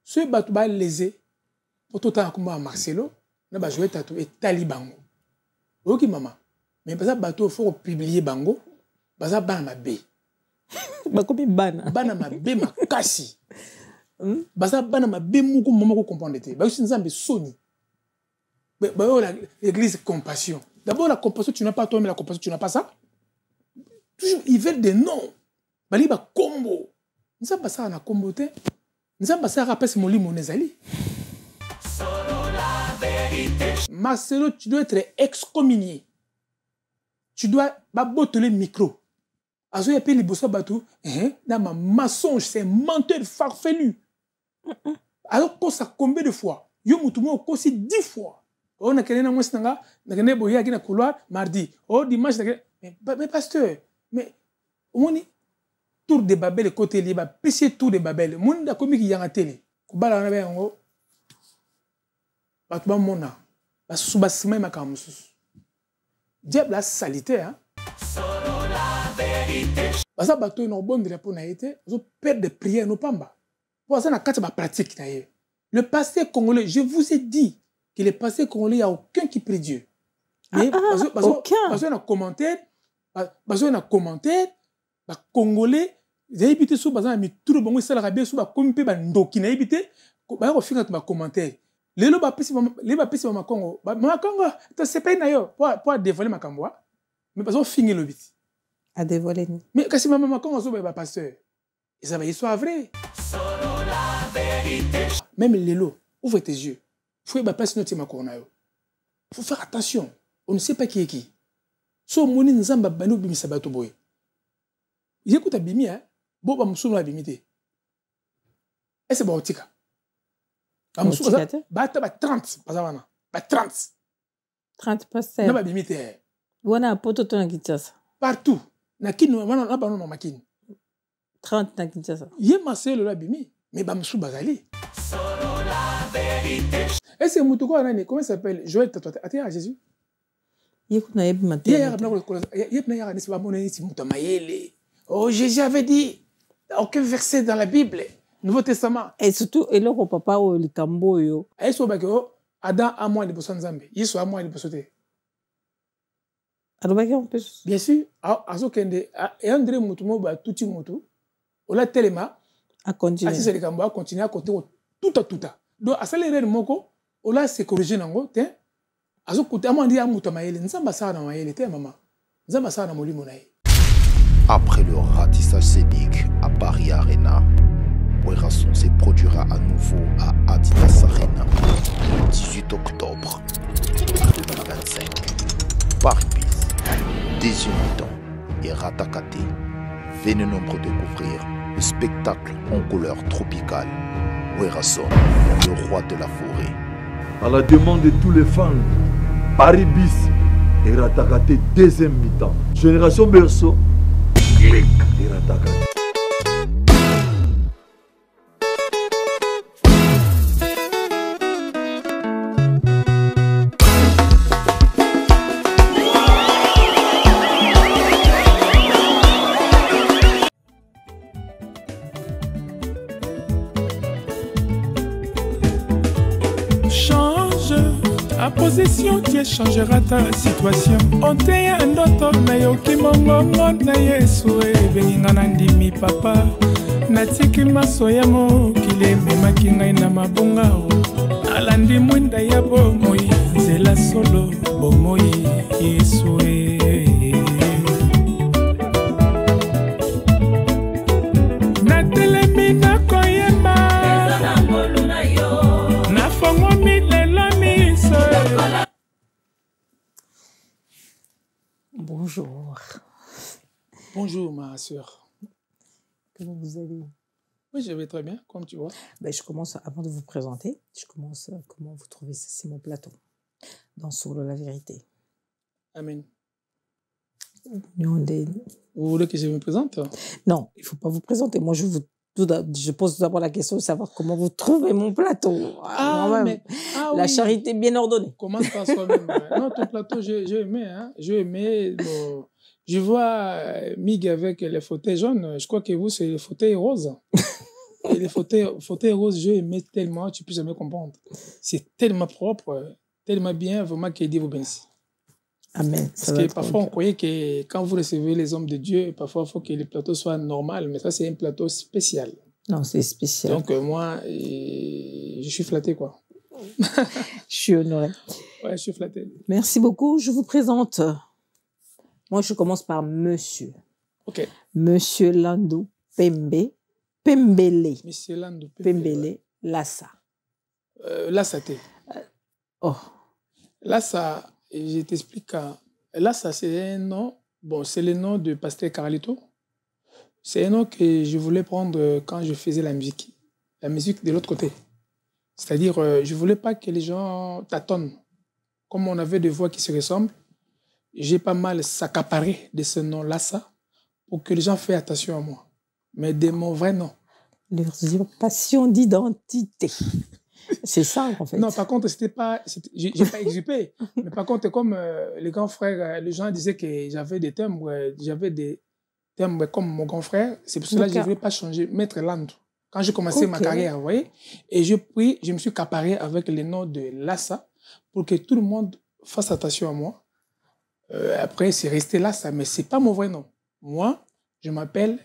Ce bateau va léser. Pour tout le temps, comme Marcelo, on va jouer tatou et Talibango. Ok, maman. Mais parce que bateau, il faut publier Bango. Parce que Bana B. Bakobi Bana. Bana ma B ma kasi. Parce que Bana B moukou maman comprendre. Parce que nous Sony. L'église compassion. D'abord la compassion, tu n'as pas toi, mais la compassion, tu n'as pas ça. Toujours, ils veulent des noms. Bali ba combo. Nous sommes passés à la combo. Nous sommes passés à rappeler mon lit monezali. Marcelo, tu dois être excommunié. Tu dois botter le micro. Alors, il y a des gens qui dans ma mensonge, c'est un menteur farfelu. Alors, quand ça combien de fois? Yo mutumo aussi 10 fois. On a quelqu'un qui a boyé dans le couloir mardi. Oh, dimanche, mais pasteur, mais on est tour de Babel, côté libre, PC tour de Babel. Mon da comme qui y a en télé. Kubala na be ngo. Batba mona. Ba subasima makamusu. Diable a salité hein. Parce que bateau une bonne réponse a été, ils ont perdre de prière nos pamba. Pour ça na quatre ba pratique d'ailleurs. Le pasteur congolais, je vous ai dit que le pasteur congolais, il n'y a aucun qui prie Dieu. Mais parce que dans commentaire, congolais, j'ai évité sous bazan mi tout le bon ça la rabia sous ba comme pe ba ndoki na évité, ba ko finga ba commentaire. Les ba pesi ma Congo, ma Congo, c'est pas na yo pour dévoiler ma kamboa. Mais parce que finir le bit. À dévoiler. Mais quand ma Congo so ba pasteur. Et ça va histoire vrai. Même les lots, ouvre tes yeux. Faut pas passer notre ma yo. Faut faire attention. On ne sait pas qui est qui. So moni nzamba bano bimisa bato boy. J'écoute abimi hein. Bo ba musuno abimité. Et c'est baotika. Ba musuno ba 30 pasavana. Ba 30. 30%. Na ba abimité. Wana poto to na Kinshasa. Partout. Na kino wana na ba no makini. 30 na Kinshasa. Yé Marcelo abimi, mais ba musu bazali. Et c'est Moutouko Anani, comment il s'appelle? Joël Tatouate. Attends à Jésus. Oh, Jésus avait dit, aucun verset dans la Bible, Nouveau Testament. Et surtout, et là, papa, le cambo, yo. Et so bako, Adam a moins de besoin de Zambé. Yesu a moins de besoin de. Bien sûr, azo kende, et André Moutumo, ba touti Moutou, on l'a tellement, à continuer. Si c'est le cambo, à continuer à côté, tout à. Donc, à ça, les rêves, moko, on l'a c'est corrigé, nango, tiens. Azo koute amandi ya muta mayele nzamba sana mayele te maman nzamba sana molimo na ye. Après le ratissage scénique à Paris Arena, Werason se produira à nouveau à Adidas Arena le 18 octobre 2025. Paris Bis, Deuxième mi-temps et Ratakate. Venez nombreux découvrir le spectacle en couleur tropicale. Werason, le roi de la forêt. À la demande de tous les fans, Paris Bis et Ratakate deuxième mi-temps. Génération Berceau, clic et Ratakate. À position qui changera ta situation. On te un autre nayoki mongongo na yesu ebenga na ndimi papa. Natiki masoya mo kile memaki ngai na mabonga o. Alandi mwenda ya bomoi nzela solo bomoi yesu natelemi na koyema na fongo Bonjour. Bonjour ma soeur. Comment vous allez? Oui, je vais très bien, comme tu vois. Ben, je commence, avant de vous présenter, je commence, comment vous trouvez ça? C'est mon plateau, dans Solo la vérité. Amen. Vous voulez que je me présente? Non, il ne faut pas vous présenter. Moi, je pose d'abord la question de savoir comment vous trouvez mon plateau. La charité bien ordonnée. Commence par soi-même. Non, ton plateau, j'ai aimé. Hein? J'ai aimé. Bon, je vois Mig avec les fauteuils jaunes. Je crois que vous, c'est les fauteuils roses. Et les fauteuils roses, je aimais tellement, tu ne peux jamais comprendre. C'est tellement propre, tellement bien, vraiment, que Dieu vous bénisse. Amen. Parce que parfois, on croyait que quand vous recevez les hommes de Dieu, parfois, il faut que les plateaux soient normaux, mais ça, c'est un plateau spécial. Non, c'est spécial. Donc, moi, je suis flatté, quoi. Je suis honorée. Ouais, je suis flatté. Merci beaucoup. Je vous présente. Moi, je commence par monsieur. OK. Monsieur Landou Pembele. Monsieur Landou Pembele Lassa. Lassa, Oh. Lassa, je t'explique. Lassa, c'est un nom. Bon, c'est le nom de Pasteur Carlito. C'est un nom que je voulais prendre quand je faisais la musique. La musique de l'autre côté. C'est-à-dire, je ne voulais pas que les gens tâtonnent. Comme on avait des voix qui se ressemblent, j'ai pas mal s'accaparé de ce nom Lassa pour que les gens fassent attention à moi. Mais de mon vrai nom. L'usurpation d'identité. C'est ça, en fait. Non, par contre, j'ai pas exupé. Mais par contre, comme les grands frères, les gens disaient que j'avais des timbres comme mon grand frère. C'est pour cela que je ne voulais pas changer, mettre Landou. Quand j'ai commencé ma carrière, vous voyez, et je me suis accaparé avec le nom de Lassa pour que tout le monde fasse attention à moi. Après, c'est resté Lassa, mais ce n'est pas mon vrai nom. Moi, je m'appelle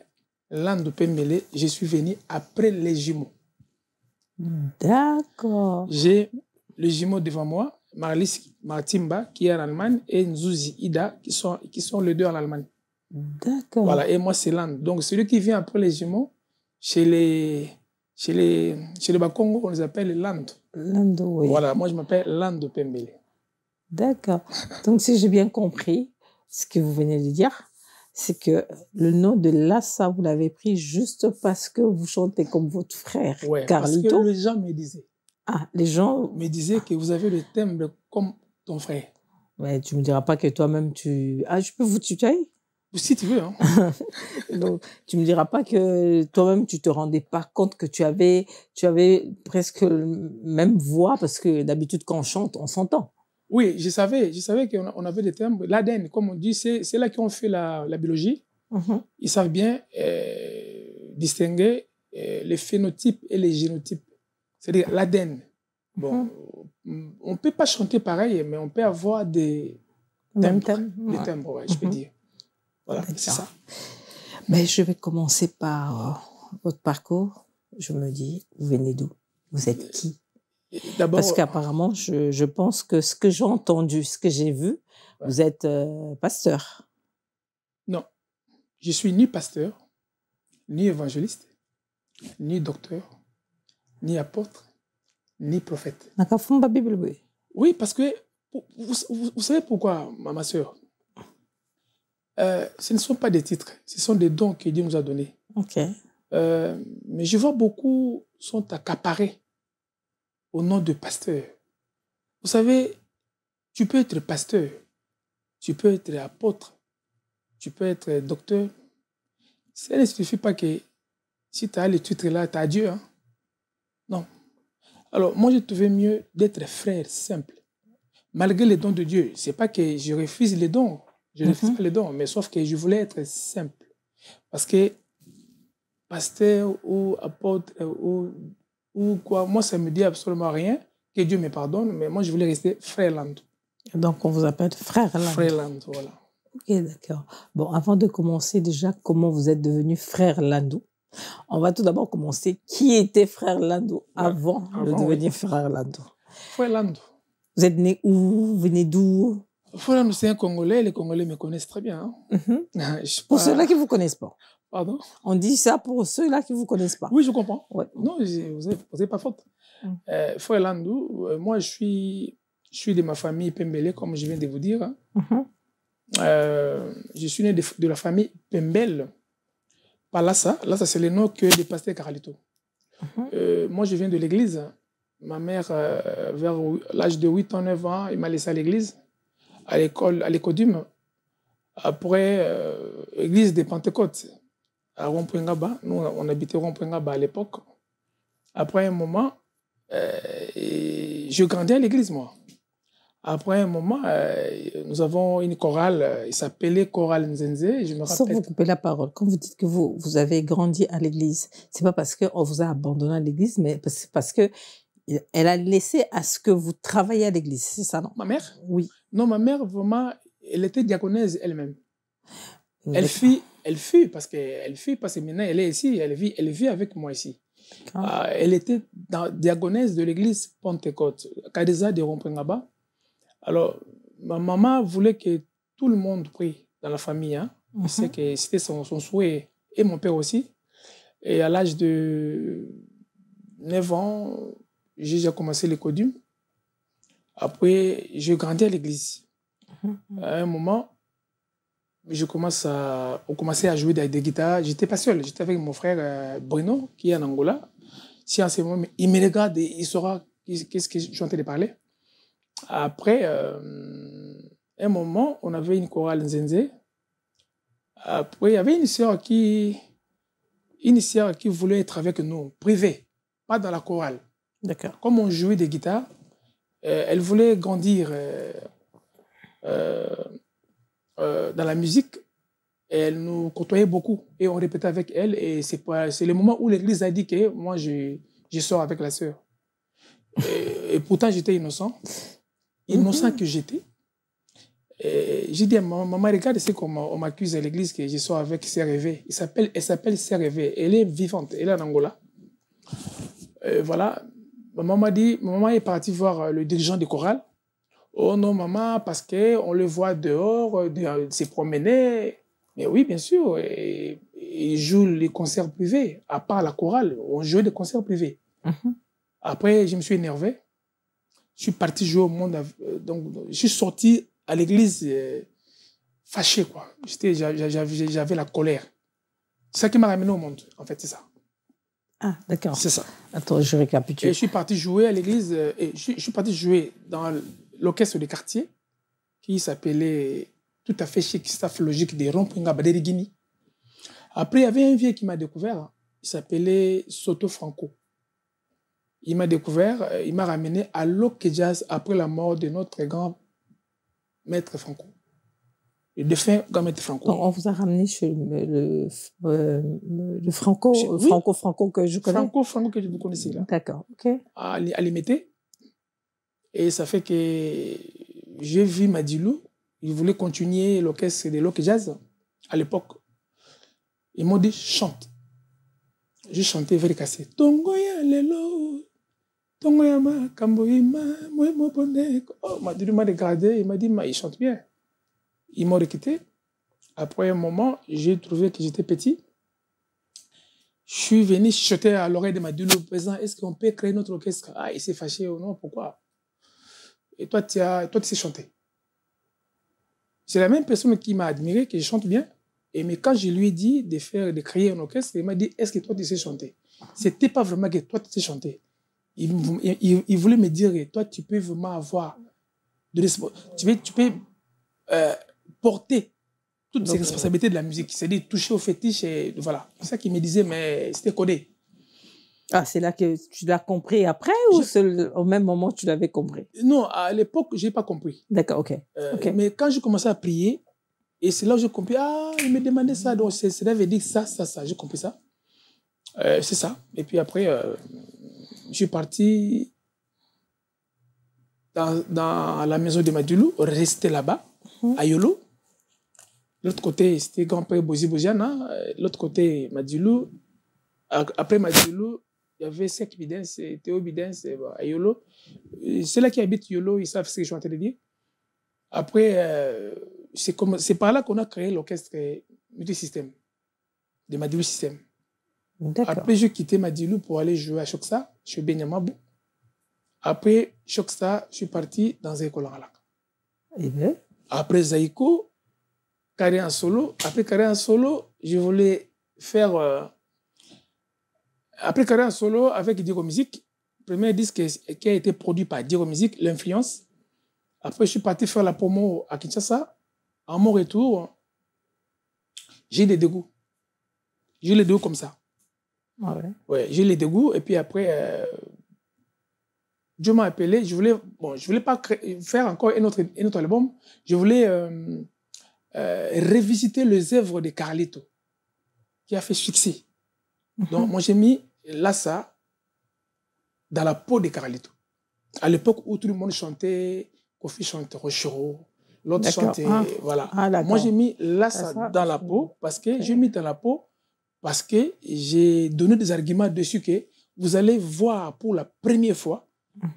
Landou Pembele. Je suis venu après les jumeaux. D'accord. J'ai les jumeaux devant moi, Marlis Martimba, qui est en Allemagne, et Nzuzi Ida, qui sont les deux en Allemagne. D'accord. Voilà, et moi, c'est Landou. Donc, celui qui vient après les jumeaux, chez les Bakongo, on les appelle Landou. Landou, oui. Voilà, moi, je m'appelle Landou Pembele. D'accord. Donc, si j'ai bien compris ce que vous venez de dire, c'est que le nom de Lassa, vous l'avez pris juste parce que vous chantez comme votre frère, ouais, Carlito. Parce que les gens me disaient. Ah, les gens me disaient que vous avez le timbre comme ton frère. Ouais, tu me diras pas que toi-même tu... Ah, je peux vous tutoyer? Si tu veux. Hein. Donc, tu me diras pas que toi-même tu te rendais pas compte que tu avais presque la même voix, parce que d'habitude quand on chante, on s'entend. Oui, je savais qu'on avait des termes. L'ADN, comme on dit, c'est là qu'on fait la biologie. Ils savent bien distinguer les phénotypes et les génotypes. C'est-à-dire l'ADN. Bon, on ne peut pas chanter pareil, mais on peut avoir des timbres, ouais, je peux dire. Voilà, c'est ça. Mais je vais commencer par votre parcours. Je me dis, vous venez d'où? Vous êtes qui? Parce qu'apparemment, je pense que ce que j'ai entendu, ce que j'ai vu, vous êtes pasteur. Non, je suis ni pasteur, ni évangéliste, ni docteur, ni apôtre, ni prophète. Oui, parce que vous savez pourquoi, ma soeur? Ce ne sont pas des titres, ce sont des dons que Dieu nous a donnés. Ok. Mais je vois beaucoup sont accaparés au nom de pasteur. Vous savez, tu peux être pasteur, tu peux être apôtre, tu peux être docteur. Ça ne suffit pas que si tu as les titres là, tu as Dieu. Hein? Non. Alors, moi, je trouvais mieux d'être frère simple. Malgré les dons de Dieu, ce n'est pas que je refuse les dons. Je ne refuse pas les dons, mais sauf que je voulais être simple. Parce que pasteur ou apôtre ou quoi, moi, ça ne me dit absolument rien. Que Dieu me pardonne, mais moi, je voulais rester frère Landou. Donc, on vous appelle frère Landou. Frère Landou, voilà. Ok, d'accord. Bon, avant de commencer déjà, comment vous êtes devenu frère Landou? On va tout d'abord commencer. Qui était frère Landou avant de devenir frère Landou? Frère Landou. Vous êtes né où? Vous venez d'où? Frère Landou, c'est un Congolais. Les Congolais me connaissent très bien. Hein. Pour ceux-là qui ne vous connaissent pas. Pardon? On dit ça pour ceux-là qui ne vous connaissent pas. Oui, je comprends. Ouais. Non, vous n'avez pas faute. Frère Landou, moi, je suis de ma famille Pembele, comme je viens de vous dire. Je suis né de la famille Pembele. Pas Lassa. Lassa, c'est le nom que le pasteur Carlito. Moi, je viens de l'église. Ma mère, vers l'âge de 8 ans, 9 ans, il m'a laissé à l'église, à l'école, après l'église des Pentecôtes, à Rompuengaba. Nous, on habitait Rompuengaba à l'époque. Après un moment, je grandis à l'église, moi. Après un moment, nous avons une chorale, il s'appelait Chorale Nzenze. Je me rappelle. Sans vous couper la parole, quand vous dites que vous avez grandi à l'église, c'est pas parce qu'on vous a abandonné à l'église, mais parce que elle a laissé à ce que vous travaillez à l'église, c'est ça, non? Ma mère? Oui. Non, ma mère, vraiment, elle était diaconèse elle-même. Elle fut parce que maintenant elle est ici, elle vit avec moi ici. Elle était diaconèse de l'église Pentecôte, Kadeza de Rompringaba. Alors, ma maman voulait que tout le monde prie dans la famille. Hein. C'est que c'était son souhait, et mon père aussi. Et à l'âge de 9 ans, j'ai déjà commencé le codium. Après, j'ai grandi à l'église. À un moment, on commençait à jouer des guitares. Je n'étais pas seul, j'étais avec mon frère Bruno, qui est en Angola. Si en ce moment, il me regarde et il saura qu'est-ce que je suis en train de parler. Après, un moment, on avait une chorale Nzenze. Après, il y avait une sœur qui voulait être avec nous, privée, pas dans la chorale. D'accord. Comme on jouait des guitares, elle voulait grandir dans la musique. Et elle nous côtoyait beaucoup et on répétait avec elle. Et c'est le moment où l'église a dit que moi, je sors avec la sœur. Et pourtant, j'étais innocent. Innocent que j'étais. J'ai dit à maman, regarde, c'est qu'on m'accuse à l'église que je sors avec CRV. Elle s'appelle CRV. Elle est vivante. Elle est en Angola. Voilà. Maman est partie voir le dirigeant de chorale. Oh non, maman, parce qu'on le voit dehors, se promener. Mais oui, bien sûr. Il joue les concerts privés. À part la chorale, on jouait des concerts privés. Après, je me suis énervé. Je suis parti jouer au monde. Donc, je suis sorti à l'église fâché, quoi. J'avais la colère. C'est ça qui m'a ramené au monde, en fait, c'est ça. Ah, d'accord. C'est ça. Attends, je récapitule. Et je suis parti jouer à l'église. Et je suis parti jouer dans l'orchestre de quartier qui s'appelait tout à fait chic, staff logique de Rompringaba de Guinée. Après, il y avait un vieux qui m'a découvert. Il s'appelait Soto Franco. Il m'a découvert, il m'a ramené à l'Ok Jazz après la mort de notre grand maître Franco. Le défunt grand maître Franco. Donc, on vous a ramené chez le Franco, oui. Franco que je connais. Franco que vous connaissez là. D'accord, ok. À Limité. Et ça fait que j'ai vu Madilou. Il voulait continuer l'orchestre de l'Ok Jazz à l'époque. Ils m'ont dit chante. J'ai chanté Verikassé. Tongoya lelo. Tongoya ma kamboima. Moi mo bonne. Oh, Madilou m'a regardé. Il m'a dit, il chante bien. Ils m'ont requitté. Après un moment, j'ai trouvé que j'étais petit. Je suis venu chuter à l'oreille de Madilou, président, est-ce qu'on peut créer notre orchestre? Ah, il s'est fâché ou non, pourquoi? Et toi, tu sais chanter. C'est la même personne qui m'a admiré, que je chante bien. Mais quand je lui ai dit de créer un orchestre, il m'a dit, est-ce que toi, tu sais chanter? C'était pas vraiment que toi, tu sais chanter. Il voulait me dire, toi, tu peux vraiment avoir de responsabilité. Tu peux porter toutes ces responsabilités de la musique. C'est-à-dire toucher au fétiche. Et voilà. C'est ça qu'il me disait, mais c'était codé. Ah, c'est là que tu l'as compris après ou au même moment tu l'avais compris? Non, à l'époque, je n'ai pas compris. D'accord, ok. Mais quand j'ai commencé à prier, et c'est là où j'ai compris, il me demandait ça, donc ça veut dire ça, j'ai compris ça. C'est ça. Et puis après, je suis parti dans la maison de Madilou, resté là-bas, à Yolo. L'autre côté, c'était grand-père Bozi Boziana. L'autre côté, Madilou. Après Madilou, il y avait Sek Bidens, Théo Bidens à Yolo. Ceux-là qui habitent Yolo, ils savent ce que je suis en train de dire. Après, c'est par là qu'on a créé l'orchestre multisystème, de Madilou Système. Après, j'ai quitté Madilou pour aller jouer à Choksa, chez Benyamabou. Après Choksa, je suis parti dans Zaïko Langalak. Après Zaïko, carré en solo. Après carré en solo, je voulais faire... Après carré en solo avec Diro Music, premier disque qui a été produit par Diro Music, L'Influence. Après, je suis parti faire la promo à Kinshasa. En mon retour, j'ai des dégoûts. J'ai les dégoûts comme ça. Ah ouais. Ouais, j'ai les dégoûts. Et puis après, Dieu m'a appelé. Je voulais pas faire encore un autre album. Je voulais revisiter les œuvres de Carlito, qui a fait succès. Donc, moi, j'ai mis Lassa dans la peau de Carlito. À l'époque où tout le monde chantait, Kofi chantait Rochero, l'autre chantait... voilà. Moi, j'ai mis Lassa dans la peau parce que j'ai mis dans la peau parce que j'ai donné des arguments dessus que vous allez voir pour la première fois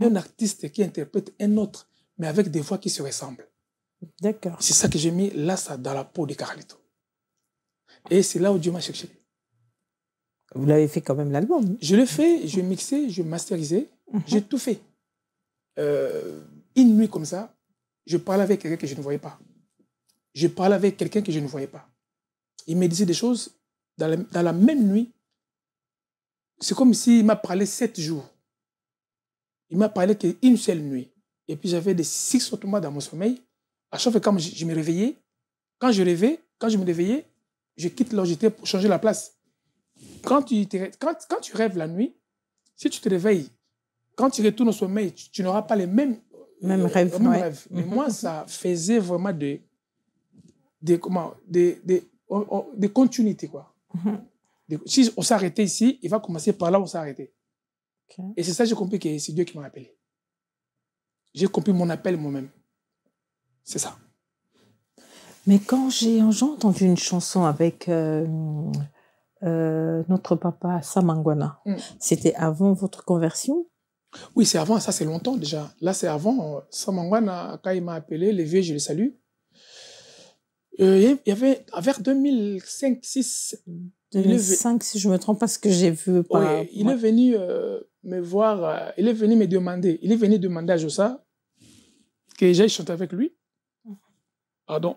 un artiste qui interprète un autre, mais avec des voix qui se ressemblent. D'accord. C'est ça que j'ai mis Lassa dans la peau de Carlito. Et c'est là où Dieu m'a cherché. Vous l'avez fait quand même l'album. Je l'ai fait, je mixé, je masterisé, j'ai tout fait. Une nuit comme ça, je parlais avec quelqu'un que je ne voyais pas. Je parlais avec quelqu'un que je ne voyais pas. Il me disait des choses dans la même nuit. C'est comme s'il m'a parlé 7 jours. Il m'a parlé qu'une seule nuit. Et puis j'avais des 6 autres mois dans mon sommeil. À chaque fois, quand je me réveillais, quand je me réveillais, je quitte là où j'étais pour changer la place. Quand tu rêves la nuit, si tu te réveilles, quand tu retournes au sommeil, tu n'auras pas les mêmes rêves. Mais moi, ça faisait vraiment des continuités, quoi. Si on s'arrêtait ici, il va commencer par là où on s'est arrêté. Okay. Et c'est ça que j'ai compris que c'est Dieu qui m'a appelé. J'ai compris mon appel moi-même. C'est ça. Mais quand j'ai entendu une chanson avec notre papa Samangwana, c'était avant votre conversion? Oui, c'est avant, ça c'est longtemps déjà. Là, c'est avant. Samangwana, quand il m'a appelé, les vieux, je les salue. Il y avait, vers 2005-2006... 2005, si je ne me trompe pas, ce que j'ai vu. Il est venu me voir, il est venu me demander, il est venu demander à Jossa que j'aille chanter avec lui. Pardon.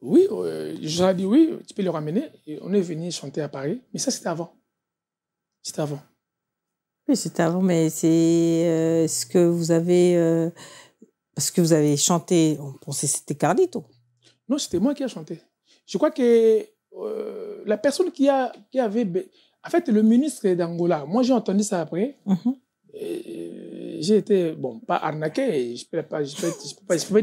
Oui, j'ai dit oui, tu peux le ramener. Et on est venu chanter à Paris. Mais ça, c'était avant. C'était avant. Oui, c'était avant, mais c'est ce que vous avez... parce que vous avez chanté, on pensait que c'était Carlito. Non, c'était moi qui ai chanté. Je crois que la personne qui avait... En fait, le ministre d'Angola, moi j'ai entendu ça après. J'ai été, bon, pas arnaqué, je ne peux pas dire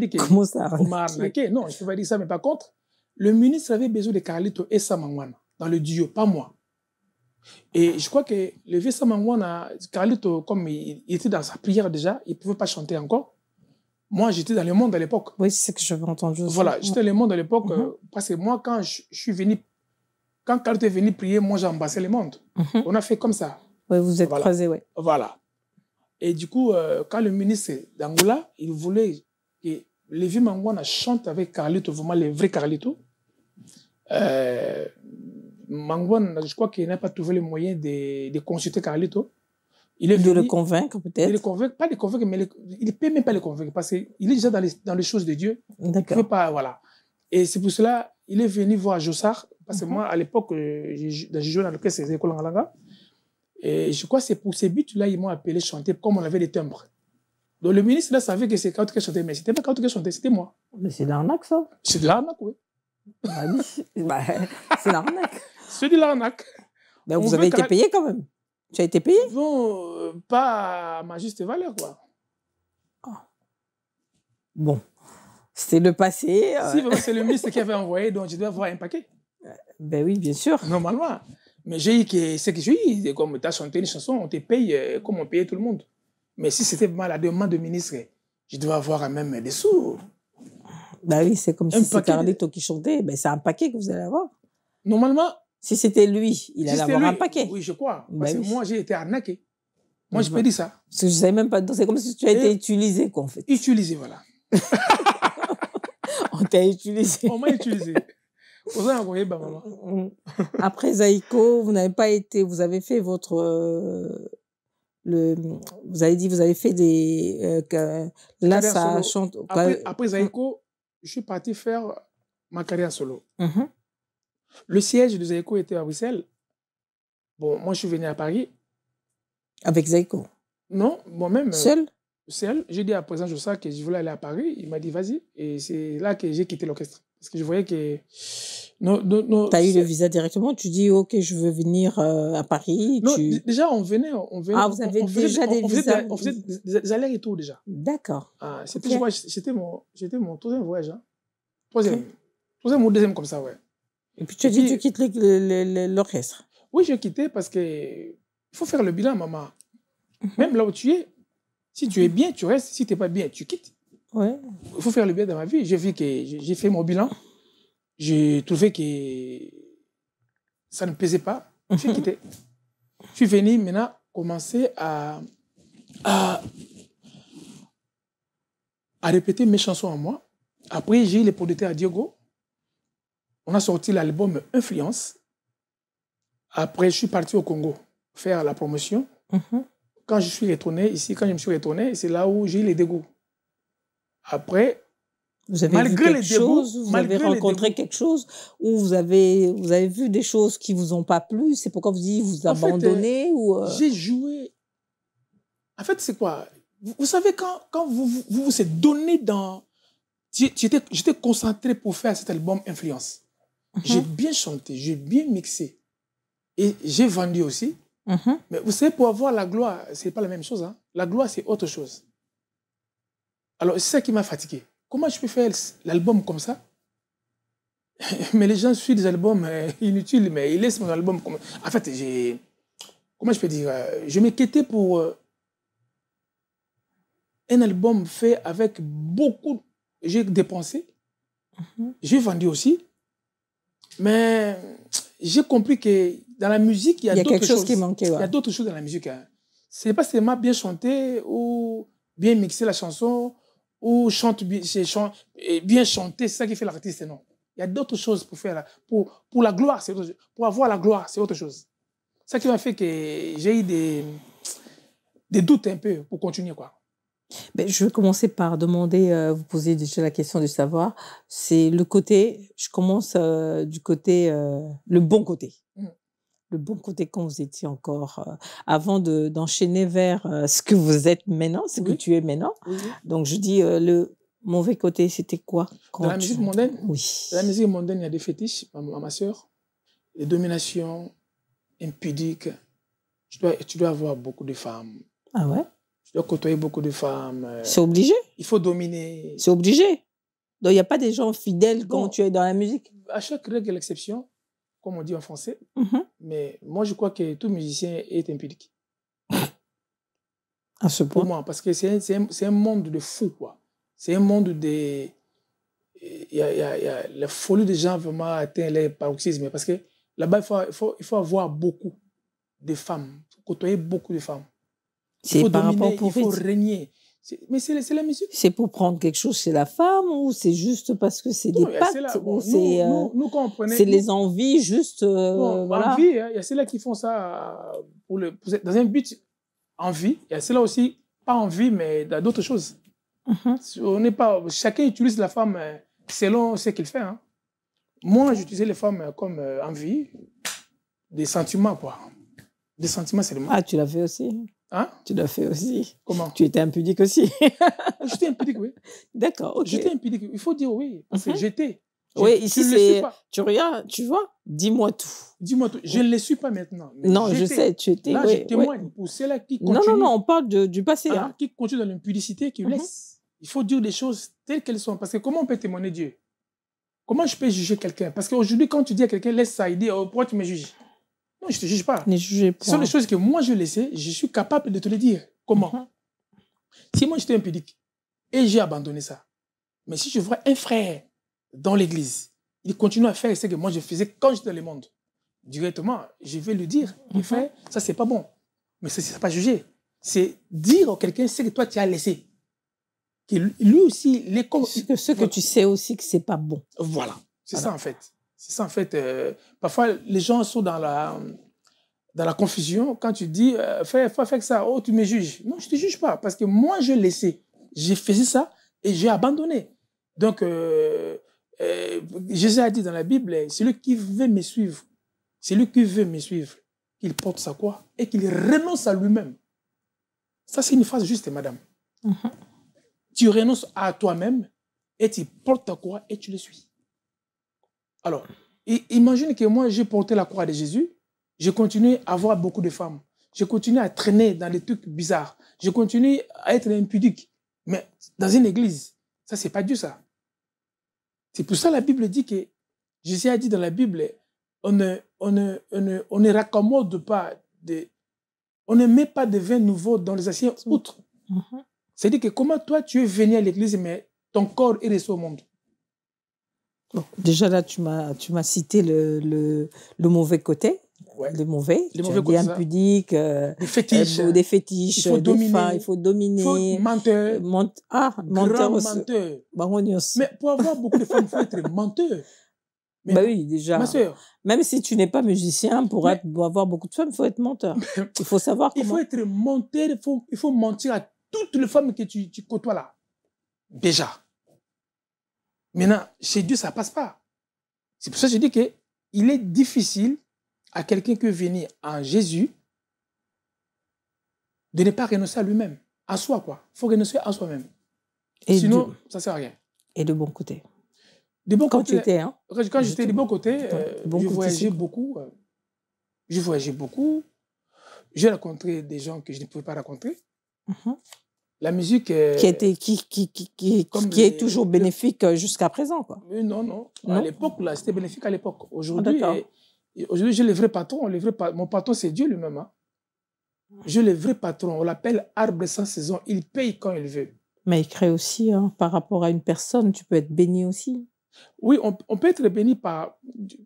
que... Comment ça, on m'a arnaqué? Non, je ne peux pas dire ça, mais par contre, le ministre avait besoin de Carlito et Samangwana dans le duo, pas moi. Et je crois que le vieux Samangwana, Carlito, comme il était dans sa prière déjà, il ne pouvait pas chanter encore. Moi, j'étais dans le monde à l'époque. Oui, c'est ce que j'avais entendu aussi. Voilà, j'étais dans le monde à l'époque, parce que moi, quand je suis venu, quand Carlito est venu prier, moi, j'ai embrassé le monde. On a fait comme ça. Oui, vous êtes croisés, oui. Voilà. Et du coup, quand le ministre d'Angola, il voulait que Lévi Mangwana chante avec Carlito, vraiment les vrais Carlito. Mangwana, je crois qu'il n'a pas trouvé le moyen de consulter Carlito. Il est de le convaincre, peut-être. De le convaincre, pas de le convaincre, mais il ne peut même pas le convaincre parce qu'il est déjà dans les choses de Dieu. D'accord. Il ne peut pas, voilà. Et c'est pour cela il est venu voir Jossard, parce que moi, à l'époque, j'ai joué dans l'orchestre des écoles en Langa. Et je crois que c'est pour ces buts-là, ils m'ont appelé chanter comme on avait des timbres. Donc le ministre là savait que c'est Carlito qui chantait, mais c'était pas Carlito qui chantait, c'était moi. Mais c'est de l'arnaque, ça. C'est de l'arnaque, oui. C'est l'arnaque. C'est de l'arnaque. Mais vous avez été payé quand même. Tu as été payé? Non, pas à ma juste valeur, quoi. Oh. Bon, c'était le passé. Si, c'est le ministre qui avait envoyé, donc je dois avoir un paquet. Ben oui, bien sûr. Normalement. Mais j'ai dit que c'est que j'ai dit, comme tu as chanté une chanson, on te paye comme on payait tout le monde. Mais si c'était vraiment la demande du ministre, je dois avoir même des sous. Ben oui, c'est comme si c'était Carlito qui chantait, ben c'est un paquet que vous allez avoir. Normalement. Si c'était lui, il allait avoir un paquet. Oui, je crois. Parce que moi, j'ai été arnaqué. Moi, je peux dire ça. Parce que je ne savais même pas. C'est comme si tu as été utilisé, quoi, en fait. Utilisé, voilà. On t'a utilisé. On m'a utilisé. Après Zaïko, vous n'avez pas été... Vous avez fait votre... vous avez dit, vous avez fait des... là, ça chante... Après Zaïko, je suis parti faire ma carrière solo. Le siège de Zaïko était à Bruxelles. Bon, moi, je suis venu à Paris. Avec Zaïko? Non, moi-même. Seul? Seul. J'ai dit à présent Jossa que je voulais aller à Paris. Il m'a dit, vas-y. Et c'est là que j'ai quitté l'orchestre. Parce que je voyais que... Tu as eu le visa directement, tu dis, OK, je veux venir à Paris. Non, déjà, on venait... Ah, vous avez déjà des visas? On faisait des allers-retours déjà. D'accord. Ah, c'était, je crois, c'était mon troisième voyage. Hein. Troisième ou deuxième comme ça, ouais. Et puis tu as dit, tu quittes l'orchestre? Oui, j'ai quitté parce que il faut faire le bilan, maman. Même là où tu es, si tu es bien, tu restes. Si tu n'es pas bien, tu quittes. Ouais. Il faut faire le bilan dans ma vie. J'ai vu que j'ai fait mon bilan. J'ai trouvé que ça ne pesait pas. J'ai quitté. Je suis venu maintenant commencer à répéter mes chansons en moi. Après, j'ai eu les producteurs à Diogo. On a sorti l'album Influence. Après, je suis parti au Congo faire la promotion. Quand je suis retourné ici, quand je me suis retourné, c'est là où j'ai eu les dégoûts. Après, vous avez vu quelque chose, vous avez rencontré quelque chose, ou vous avez vu des choses qui vous ont pas plu, c'est pourquoi vous dites vous abandonnez ou j'ai joué. En fait, c'est quoi? Vous savez, quand vous êtes donné dans... J'étais concentré pour faire cet album Influence. J'ai bien chanté, j'ai bien mixé. Et j'ai vendu aussi. Mais vous savez, pour avoir la gloire, c'est pas la même chose. Hein. La gloire, c'est autre chose. Alors, c'est ça qui m'a fatigué. Comment je peux faire l'album comme ça? Mais les gens suivent des albums inutiles, mais ils laissent mon album comme... En fait, comment je peux dire? Je m'inquiétais pour un album fait avec beaucoup... J'ai dépensé. J'ai vendu aussi. Mais j'ai compris que dans la musique, il y a d'autres choses qui manquait. Ouais. Il y a d'autres choses dans la musique. Hein. Ce n'est pas seulement bien chanter ou bien mixer la chanson ou bien chanter, c'est ça qui fait l'artiste, non. Il y a d'autres choses pour faire. Pour la gloire, c'est autre chose. Pour avoir la gloire, c'est autre chose. C'est ça qui m'a fait que j'ai eu des doutes un peu pour continuer, quoi. Ben, je vais commencer par demander, vous posez déjà la question du savoir, c'est le côté, je commence du côté, le bon côté. Le bon côté quand vous étiez encore, avant d'enchaîner vers ce que vous êtes maintenant, ce que tu es maintenant. Donc je dis, le mauvais côté, c'était quoi? Dans la musique mondaine? Oui. Dans la musique mondaine, il y a des fétiches, ma soeur, les dominations impudiques. Tu dois avoir beaucoup de femmes. Ah ouais? Tu dois côtoyer beaucoup de femmes. C'est obligé. Il faut dominer. C'est obligé. Donc, il n'y a pas des gens fidèles quand tu es dans la musique. À chaque règle, l'exception, comme on dit en français. Mais moi, je crois que tout musicien est impudique. À ce point? Pour moi, parce que c'est un monde de fous, quoi. C'est un monde de... la folie des gens vraiment atteint les paroxysmes. Parce que là-bas, il faut avoir beaucoup de femmes. Il faut côtoyer beaucoup de femmes. Il faut dominer, il faut régner. Mais c'est la musique. C'est pour prendre quelque chose chez la femme ou c'est juste parce que c'est des pactes ou c'est les envies juste... voilà. Envie, il y a ceux-là qui font ça dans un but envie. Il y a ceux-là aussi, pas envie, mais dans d'autres choses. On n'est pas, chacun utilise la femme selon ce qu'il fait. Hein. Moi, j'utilisais les femmes comme envie, des sentiments, quoi. Des sentiments seulement. Ah, tu l'as fait aussi? Hein? Tu l'as fait aussi. Comment? Tu étais impudique aussi. J'étais impudique, oui. D'accord, ok. J'étais impudique. Il faut dire oui. Parce que j'étais. Oui, ici, c'est... Tu regardes, tu vois? Dis-moi tout. Dis-moi tout. Je ne le suis pas maintenant. Non, je sais, tu étais... Là, je témoigne pour ceux-là qui continuent... Non, on parle du passé. Hein. Qui continuent dans l'impudicité, qui laissent. Il faut dire des choses telles qu'elles sont. Parce que comment on peut témoigner Dieu? Comment je peux juger quelqu'un? Parce qu'aujourd'hui, quand tu dis à quelqu'un, laisse ça, il dit, oh, pourquoi tu me juges? Non, je ne te juge pas. Ce sont les choses que moi, je laissais, je suis capable de te le dire. Comment? Si moi, j'étais impudique et j'ai abandonné ça, mais si je vois un frère dans l'église, il continue à faire ce que moi, je faisais quand j'étais dans le monde, directement, je vais lui dire, frère, ça, c'est pas bon. Mais ce n'est pas juger. C'est dire à quelqu'un ce que toi, tu as laissé. Que lui aussi, ce que tu sais aussi que ce n'est pas bon. Voilà. C'est ça, en fait. C'est ça, en fait. Parfois, les gens sont dans la confusion quand tu dis fais ça, oh, tu me juges. Non, je ne te juge pas parce que moi, je laissais. J'ai fait ça et j'ai abandonné. Donc, Jésus a dit dans la Bible celui qui veut me suivre, qu'il porte sa croix et qu'il renonce à lui-même. Ça, c'est une phrase juste, madame. Tu renonces à toi-même et tu portes ta croix et tu le suis. Alors, imagine que moi, j'ai porté la croix de Jésus, j'ai continué à avoir beaucoup de femmes, j'ai continué à traîner dans des trucs bizarres, j'ai continué à être impudique. Mais dans une église, ça, c'est pas Dieu, ça. C'est pour ça que la Bible dit que, Jésus a dit dans la Bible, on ne raccommode pas, on ne met pas de vin nouveau dans les anciens outres. C'est-à-dire que comment toi, tu es venu à l'église, mais ton corps est resté au monde. Bon, déjà là, tu m'as cité le mauvais côté. Ouais. Les mauvais côtés. Impudiques, des fétiches. Des fétiches. Il faut dominer. Il faut dominer. Il faut menteur. Menteur aussi. Menteur. Mais pour avoir beaucoup de femmes, il faut être menteur. Mais bah oui, déjà. Ma sœur. Même si tu n'es pas musicien, pour avoir beaucoup de femmes, il faut être menteur. Il faut savoir comment. Il faut être menteur, il faut mentir à toutes les femmes que tu côtoies là. Déjà. Maintenant, chez Dieu, ça ne passe pas. C'est pour ça que je dis qu'il est difficile à quelqu'un qui veut venir en Jésus de ne pas renoncer à lui-même. À soi, quoi. Il faut renoncer à soi-même. Sinon, ça ne sert à rien. Et de bon côté. De bon quand côté, tu étais, hein? Quand j'étais de bon côté, je voyageais beaucoup. Je voyageais beaucoup. J'ai rencontré des gens que je ne pouvais pas rencontrer. La musique... qui est toujours bénéfique jusqu'à présent, quoi. Mais non. À l'époque, là, c'était bénéfique à l'époque. Aujourd'hui, aujourd'hui, j'ai le vrai patron. Mon patron, c'est Dieu lui-même. Hein. J'ai le vrai patron. On l'appelle arbre sans saison. Il paye quand il veut. Mais il crée aussi, hein, par rapport à une personne, tu peux être béni aussi. Oui, on peut être béni par...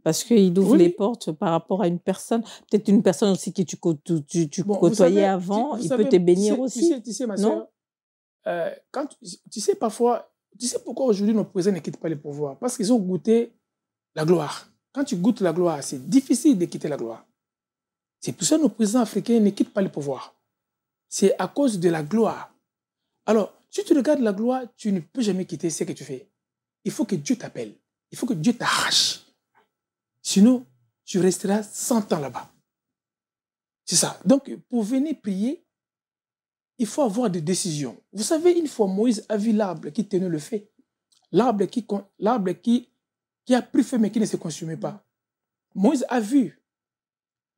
Parce qu'il ouvre les portes par rapport à une personne. Peut-être une personne aussi que tu côtoyais avant, il peut te bénir aussi. Tu sais, ma soeur, tu sais parfois, tu sais pourquoi aujourd'hui nos présidents ne quittent pas les pouvoirs? Parce qu'ils ont goûté la gloire. Quand tu goûtes la gloire, c'est difficile de quitter la gloire. C'est pour ça que nos présidents africains ne quittent pas les pouvoirs. C'est à cause de la gloire. Alors, si tu regardes la gloire, tu ne peux jamais quitter ce que tu fais. Il faut que Dieu t'appelle. Il faut que Dieu t'arrache. Sinon, tu resteras 100 ans là-bas. C'est ça. Donc, pour venir prier, il faut avoir des décisions. Vous savez, une fois, Moïse a vu l'arbre qui tenait le feu. L'arbre qui a pris feu, mais qui ne se consumait pas. Moïse a vu.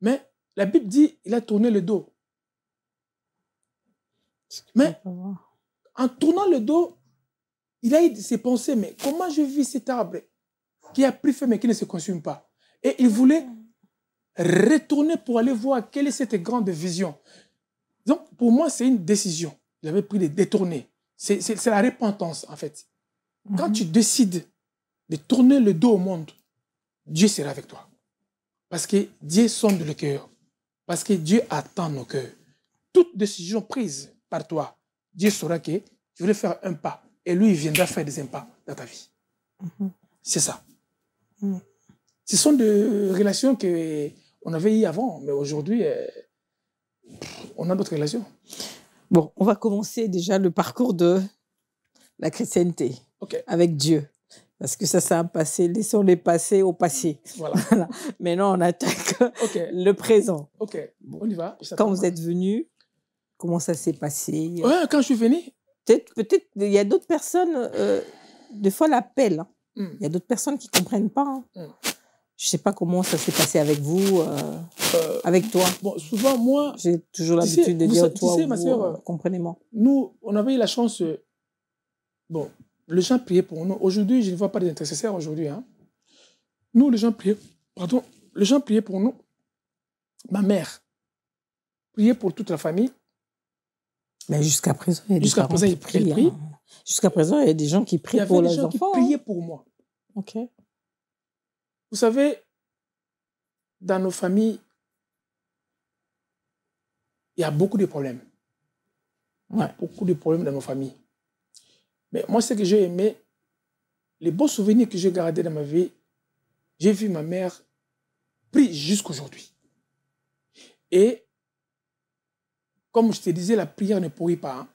Mais la Bible dit qu'il a tourné le dos. Mais en tournant le dos, il a eu ses pensées, mais comment je vis cet arbre qui a pris feu mais qui ne se consume pas? Et il voulait retourner pour aller voir quelle est cette grande vision. Donc, pour moi, c'est une décision. Il avait pris de détourner. C'est la repentance, en fait. Quand tu décides de tourner le dos au monde, Dieu sera avec toi. Parce que Dieu sonde le cœur. Parce que Dieu attend nos cœurs. Toute décision prise par toi, Dieu saura que tu voulais faire un pas. Et lui, il viendra faire des pas dans ta vie. C'est ça. Ce sont des relations qu'on avait eues avant, mais aujourd'hui, on a d'autres relations. Bon, on va commencer déjà le parcours de la chrétienté avec Dieu. Parce que ça s'est passé, laissons-les passer au passé. Voilà. Maintenant, on attaque le présent. Ok, on y va. Quand vous êtes venu, comment ça s'est passé? Quand je suis venu. Peut-être, il y a d'autres personnes, des fois l'appel. Hein. Il y a d'autres personnes qui ne comprennent pas. Hein. Je ne sais pas comment ça s'est passé avec vous, avec toi. Bon, souvent, moi... J'ai toujours l'habitude de dire toi, ma soeur, comprenez-moi. Nous, on avait eu la chance... bon, les gens priaient pour nous. Aujourd'hui, je ne vois pas d'intercesseurs aujourd'hui. Hein. Nous, les gens priaient pour nous. Ma mère priait pour toute la famille. Mais jusqu'à présent, il y a des gens qui prient. Hein. Jusqu'à présent, il y a des gens qui prient pour les enfants. Il y avait des gens qui priaient pour moi. Ok. Vous savez, dans nos familles, il y a beaucoup de problèmes. Il y a beaucoup de problèmes dans nos familles. Mais moi, ce que j'ai aimé, les beaux souvenirs que j'ai gardés dans ma vie, j'ai vu ma mère prier jusqu'aujourd'hui. Et comme je te disais, la prière ne pourrit pas. Hein.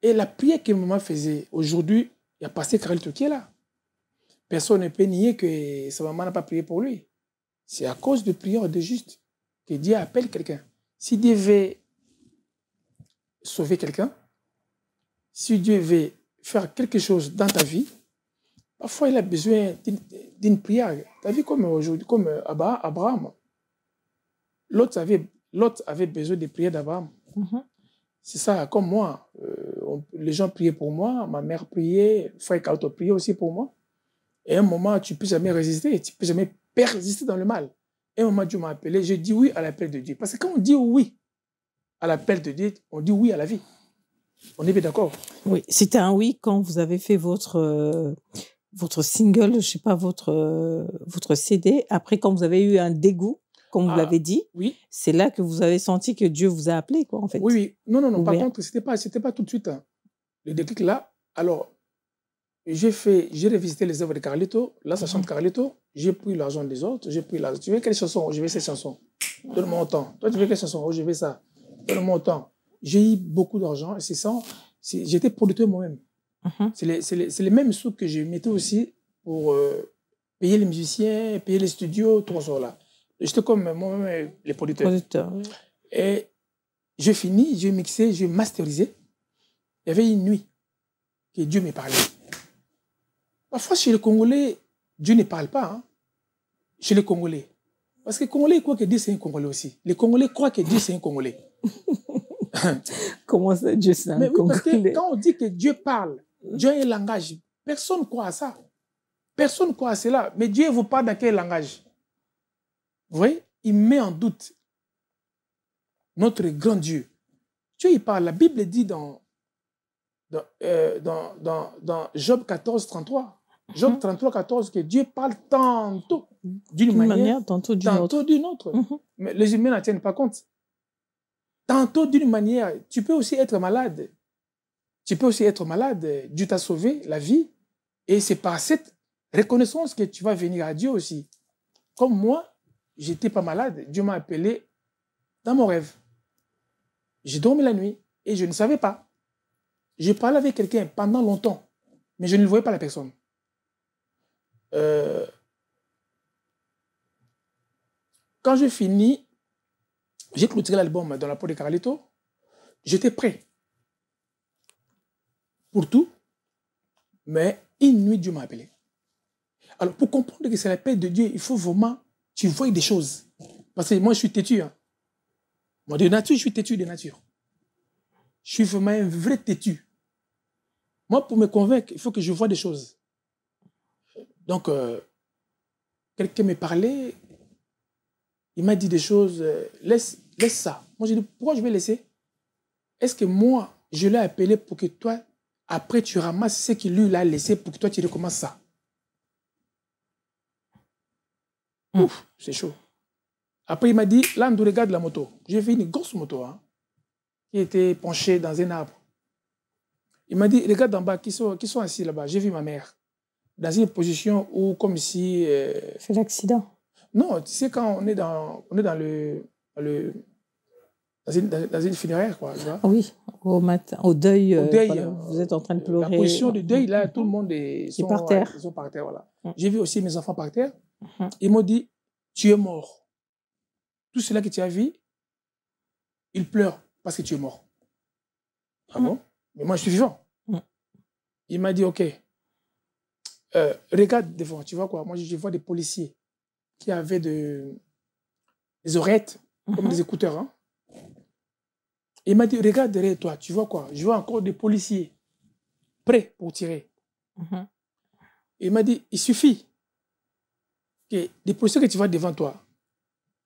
Et la prière que maman faisait, aujourd'hui, il y a Pasteur Carlito qui est là. Personne ne peut nier que sa maman n'a pas prié pour lui. C'est à cause de prières de juste que Dieu appelle quelqu'un. Si Dieu veut sauver quelqu'un, si Dieu veut faire quelque chose dans ta vie, Parfois, il a besoin d'une prière. Tu as vu comme aujourd'hui, comme Abraham. L'autre avait besoin de prières d'Abraham. C'est ça, comme moi. Les gens priaient pour moi, ma mère priait, frère Kauto priait aussi pour moi. Et à un moment, tu ne peux jamais résister, tu ne peux jamais persister dans le mal. Et à un moment, Dieu m'a appelé, j'ai dit oui à l'appel de Dieu. Parce que quand on dit oui à l'appel de Dieu, on dit oui à la vie. On est bien d'accord? Oui, c'était un oui quand vous avez fait votre single, je ne sais pas, votre CD. Après, quand vous avez eu un dégoût, comme vous l'avez dit, oui. C'est là que vous avez senti que Dieu vous a appelé, quoi, en fait. Oui. Non. Par contre, c'était pas tout de suite. Hein. Le déclic là, alors, j'ai revisité les œuvres de Carlito. Là, ça chante Carlito. J'ai pris l'argent des autres. J'ai pris l'argent. Tu veux quelle chanson? Je veux ces chansons. Donne-moi autant. Toi, tu veux quelle chanson? Oh, je veux ça. Donne-moi autant. J'ai eu beaucoup d'argent. C'est ça. J'étais producteur moi-même. C'est les mêmes sous que je mettais aussi pour payer les musiciens, payer les studios, tout ça là. J'étais comme moi-même les producteurs. Oui. Et j'ai fini, j'ai mixé, j'ai masterisé. Il y avait une nuit que Dieu me parlait. Parfois, chez les Congolais, Dieu ne parle pas. Hein, chez les Congolais. Parce que les Congolais croient que Dieu c'est un Congolais aussi. Les Congolais croient que Dieu c'est un Congolais. Comment ça, Dieu c'est un Congolais? Parce que quand on dit que Dieu parle, Dieu a un langage, personne ne croit à ça. Personne ne croit à cela. Mais Dieu vous parle dans quel langage? Vous voyez, il met en doute notre grand Dieu. Dieu, il parle. La Bible dit dans Job 14, 33. Job 33, 14, que Dieu parle tantôt d'une manière, tantôt d'une autre. Mais les humains n'en tiennent pas compte. Tantôt d'une manière. Tu peux aussi être malade. Dieu t'a sauvé la vie. Et c'est par cette reconnaissance que tu vas venir à Dieu aussi. Comme moi, j'étais pas malade. Dieu m'a appelé dans mon rêve. J'ai dormi la nuit et je ne savais pas. J'ai parlé avec quelqu'un pendant longtemps, mais je ne voyais pas la personne. Quand j'ai fini, j'ai clôturé l'album dans la peau de Carlito. J'étais prêt pour tout, mais une nuit, Dieu m'a appelé. Alors, pour comprendre que c'est la paix de Dieu, il faut vraiment tu vois des choses. Parce que moi, je suis têtu. Hein. Moi, de nature, je suis têtu de nature. Je suis vraiment un vrai têtu. Moi, pour me convaincre, il faut que je vois des choses. Donc, quelqu'un me parlait, il m'a dit des choses, laisse ça. Moi, j'ai dit, pourquoi je vais laisser? Est-ce que moi, je l'ai appelé pour que toi, après, tu ramasses ce qu'il lui l'a laissé pour que toi, tu recommences ça? Ouf, c'est chaud. Après, il m'a dit, là, on regarde la moto. J'ai vu une grosse moto hein, qui était penchée dans un arbre. Il m'a dit, regarde en bas, qui sont assis là-bas. J'ai vu ma mère dans une position où, comme si... C'est l'accident. Non, tu sais, quand on est dans une funéraire, quoi. Tu vois? Oui, au matin, au deuil. Voilà, vous êtes en train de pleurer. La position de deuil, là, tout le monde est par terre. Ils sont par terre, voilà. J'ai vu aussi mes enfants par terre. Ils m'ont dit, tu es mort. Tout cela que tu as vu, ils pleurent parce que tu es mort. Ah bon? Mais moi, je suis vivant. Il m'a dit, OK, regarde devant, tu vois quoi? Moi, je vois des policiers qui avaient des oreillettes, comme des écouteurs. Hein? Il m'a dit, regarde derrière toi, tu vois quoi? Je vois encore des policiers prêts pour tirer. Il m'a dit, il suffit que des policiers que tu vois devant toi,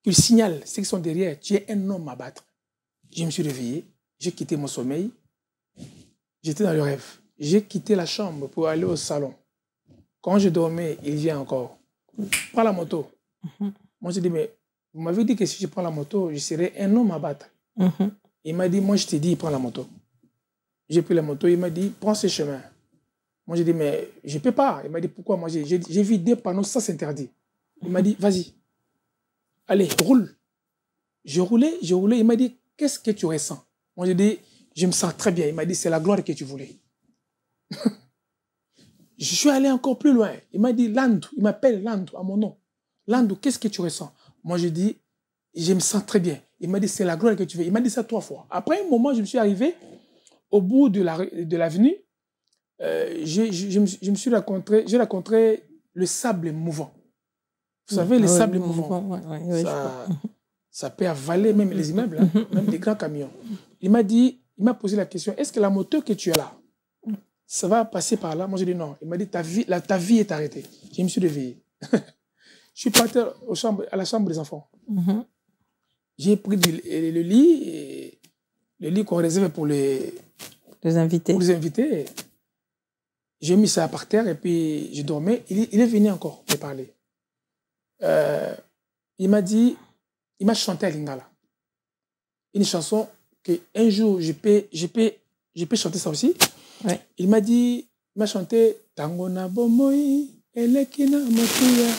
qu'ils signalent ceux qui sont derrière, tu es un homme à battre. Je me suis réveillé, j'ai quitté mon sommeil, j'étais dans le rêve. J'ai quitté la chambre pour aller au salon. Quand je dormais, il vient encore. Prends la moto. Moi, j'ai dit, mais vous m'avez dit que si je prends la moto, je serais un homme à battre. Il m'a dit, moi, je t'ai dit, prends la moto. J'ai pris la moto, il m'a dit, prends ce chemin. Moi, j'ai dit, mais je ne peux pas. Il m'a dit, pourquoi? Moi, j'ai vu des panneaux, ça s'interdit. Il m'a dit, vas-y. Allez, roule. J'ai roulé. Il m'a dit, qu'est-ce que tu ressens? Moi, j'ai dit, je me sens très bien. Il m'a dit, c'est la gloire que tu voulais. Je suis allé encore plus loin. Il m'a dit, Landou. Il m'appelle Landou à mon nom. Landou, qu'est-ce que tu ressens? Moi, j'ai dit, je me sens très bien. Il m'a dit, c'est la gloire que tu veux. Il m'a dit ça 3 fois. Après un moment, je me suis arrivé au bout de l'avenue. je me suis rencontré, j'ai rencontré le sable mouvant. Vous savez, les sables mouvants, ça peut avaler même les immeubles, hein, même des grands camions. Il m'a posé la question, est-ce que la moto que tu as là, ça va passer par là? Moi, j'ai dit non. Il m'a dit, ta vie est arrêtée. Je me suis réveillé. Je suis parti à la chambre des enfants. J'ai pris le lit qu'on réserve pour les invités. Pour les invités. J'ai mis ça par terre et puis je dormais. Il est venu encore me parler. Il m'a chanté à Lingala. Une chanson que un jour je peux chanter ça aussi. Ouais. Il m'a chanté Tango na bomoi elekina motuya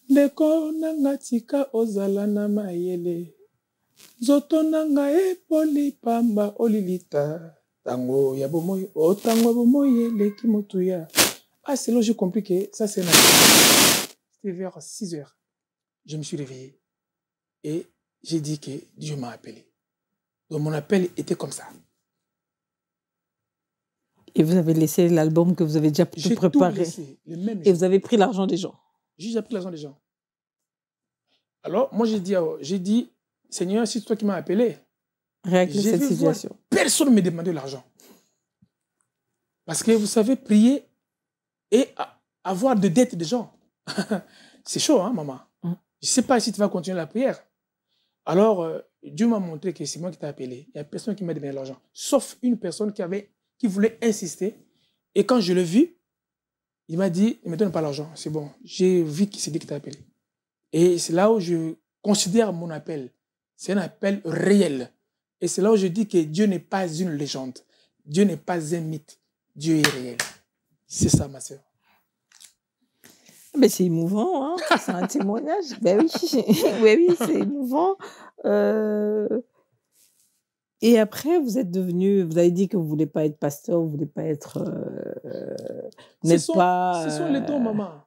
ndeko nanga tika ozala na mayele zoto nanga epoli pamba olilita tango ya bomoi o tango bomoi eleki motuya. Ah, c'est là j'ai compris que ça c'est c'était vers 6 heures. Je me suis réveillé et j'ai dit que Dieu m'a appelé. Donc mon appel était comme ça. Et vous avez laissé l'album que vous avez déjà tout préparé. Laissé, le même et jour. Vous avez pris l'argent des gens. J'ai pris l'argent des gens. Alors, moi, j'ai dit, Seigneur, c'est toi qui m'as appelé. Règle cette situation. Personne ne me demandait l'argent. Parce que vous savez, prier et avoir de dettes des gens. C'est chaud, hein, maman? Je ne sais pas si tu vas continuer la prière. Alors, Dieu m'a montré que c'est moi qui t'ai appelé. Il n'y a personne qui m'a demandé l'argent. Sauf une personne qui voulait insister. Et quand je l'ai vu, il m'a dit, ne me donne pas l'argent, c'est bon. J'ai vu qu'il s'est dit qu'il t'a appelé. Et c'est là où je considère mon appel. C'est un appel réel. Et c'est là où je dis que Dieu n'est pas une légende. Dieu n'est pas un mythe. Dieu est réel. C'est ça, ma sœur. Mais c'est émouvant, hein. C'est un témoignage. Ben oui, oui, c'est émouvant. Et après, vous avez dit que vous ne voulez pas être pasteur, vous ne voulez pas être... Ce sont les dons, maman.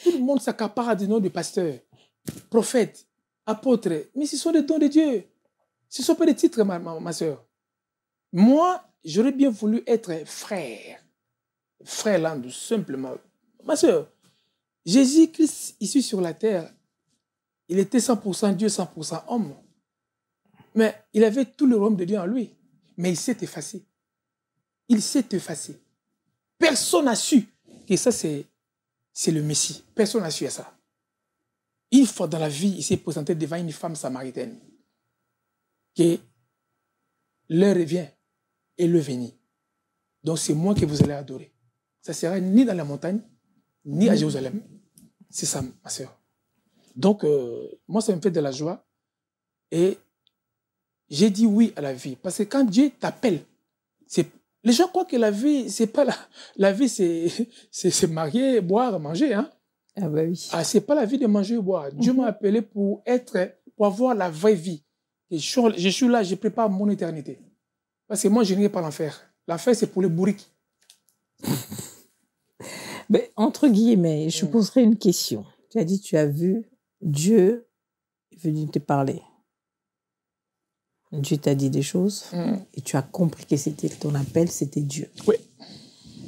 Tout le monde s'accapare du nom de pasteur, prophète, apôtre. Mais ce sont les dons de Dieu. Ce ne sont pas des titres, ma soeur. Moi, j'aurais bien voulu être frère. Frère là, tout simplement. Ma soeur, Jésus-Christ, ici sur la terre, il était 100% Dieu, 100% homme. Mais il avait tout le royaume de Dieu en lui. Mais il s'est effacé. Il s'est effacé. Personne n'a su que ça, c'est le Messie. Personne n'a su ça. Une fois dans la vie, il s'est présenté devant une femme samaritaine. Que l'heure vient et le venu. Donc c'est moi que vous allez adorer. Ça ne sera ni dans la montagne, ni à Jérusalem. C'est ça, ma soeur. Donc, moi, ça me fait de la joie. Et j'ai dit oui à la vie. Parce que quand Dieu t'appelle, les gens croient que la vie, c'est pas la vie, c'est marier, boire, manger. Hein? Ah bah oui. Ah, c'est pas la vie de manger ou boire. Dieu m'a appelé pour avoir la vraie vie. Et je suis là, je prépare mon éternité. Parce que moi, je n'irai pas l'enfer. L'enfer, c'est pour les bourriques. Mais, entre guillemets, je poserai une question. Tu as dit, tu as vu Dieu venu te parler. Dieu t'a dit des choses et tu as compris que c'était ton appel, c'était Dieu. Oui.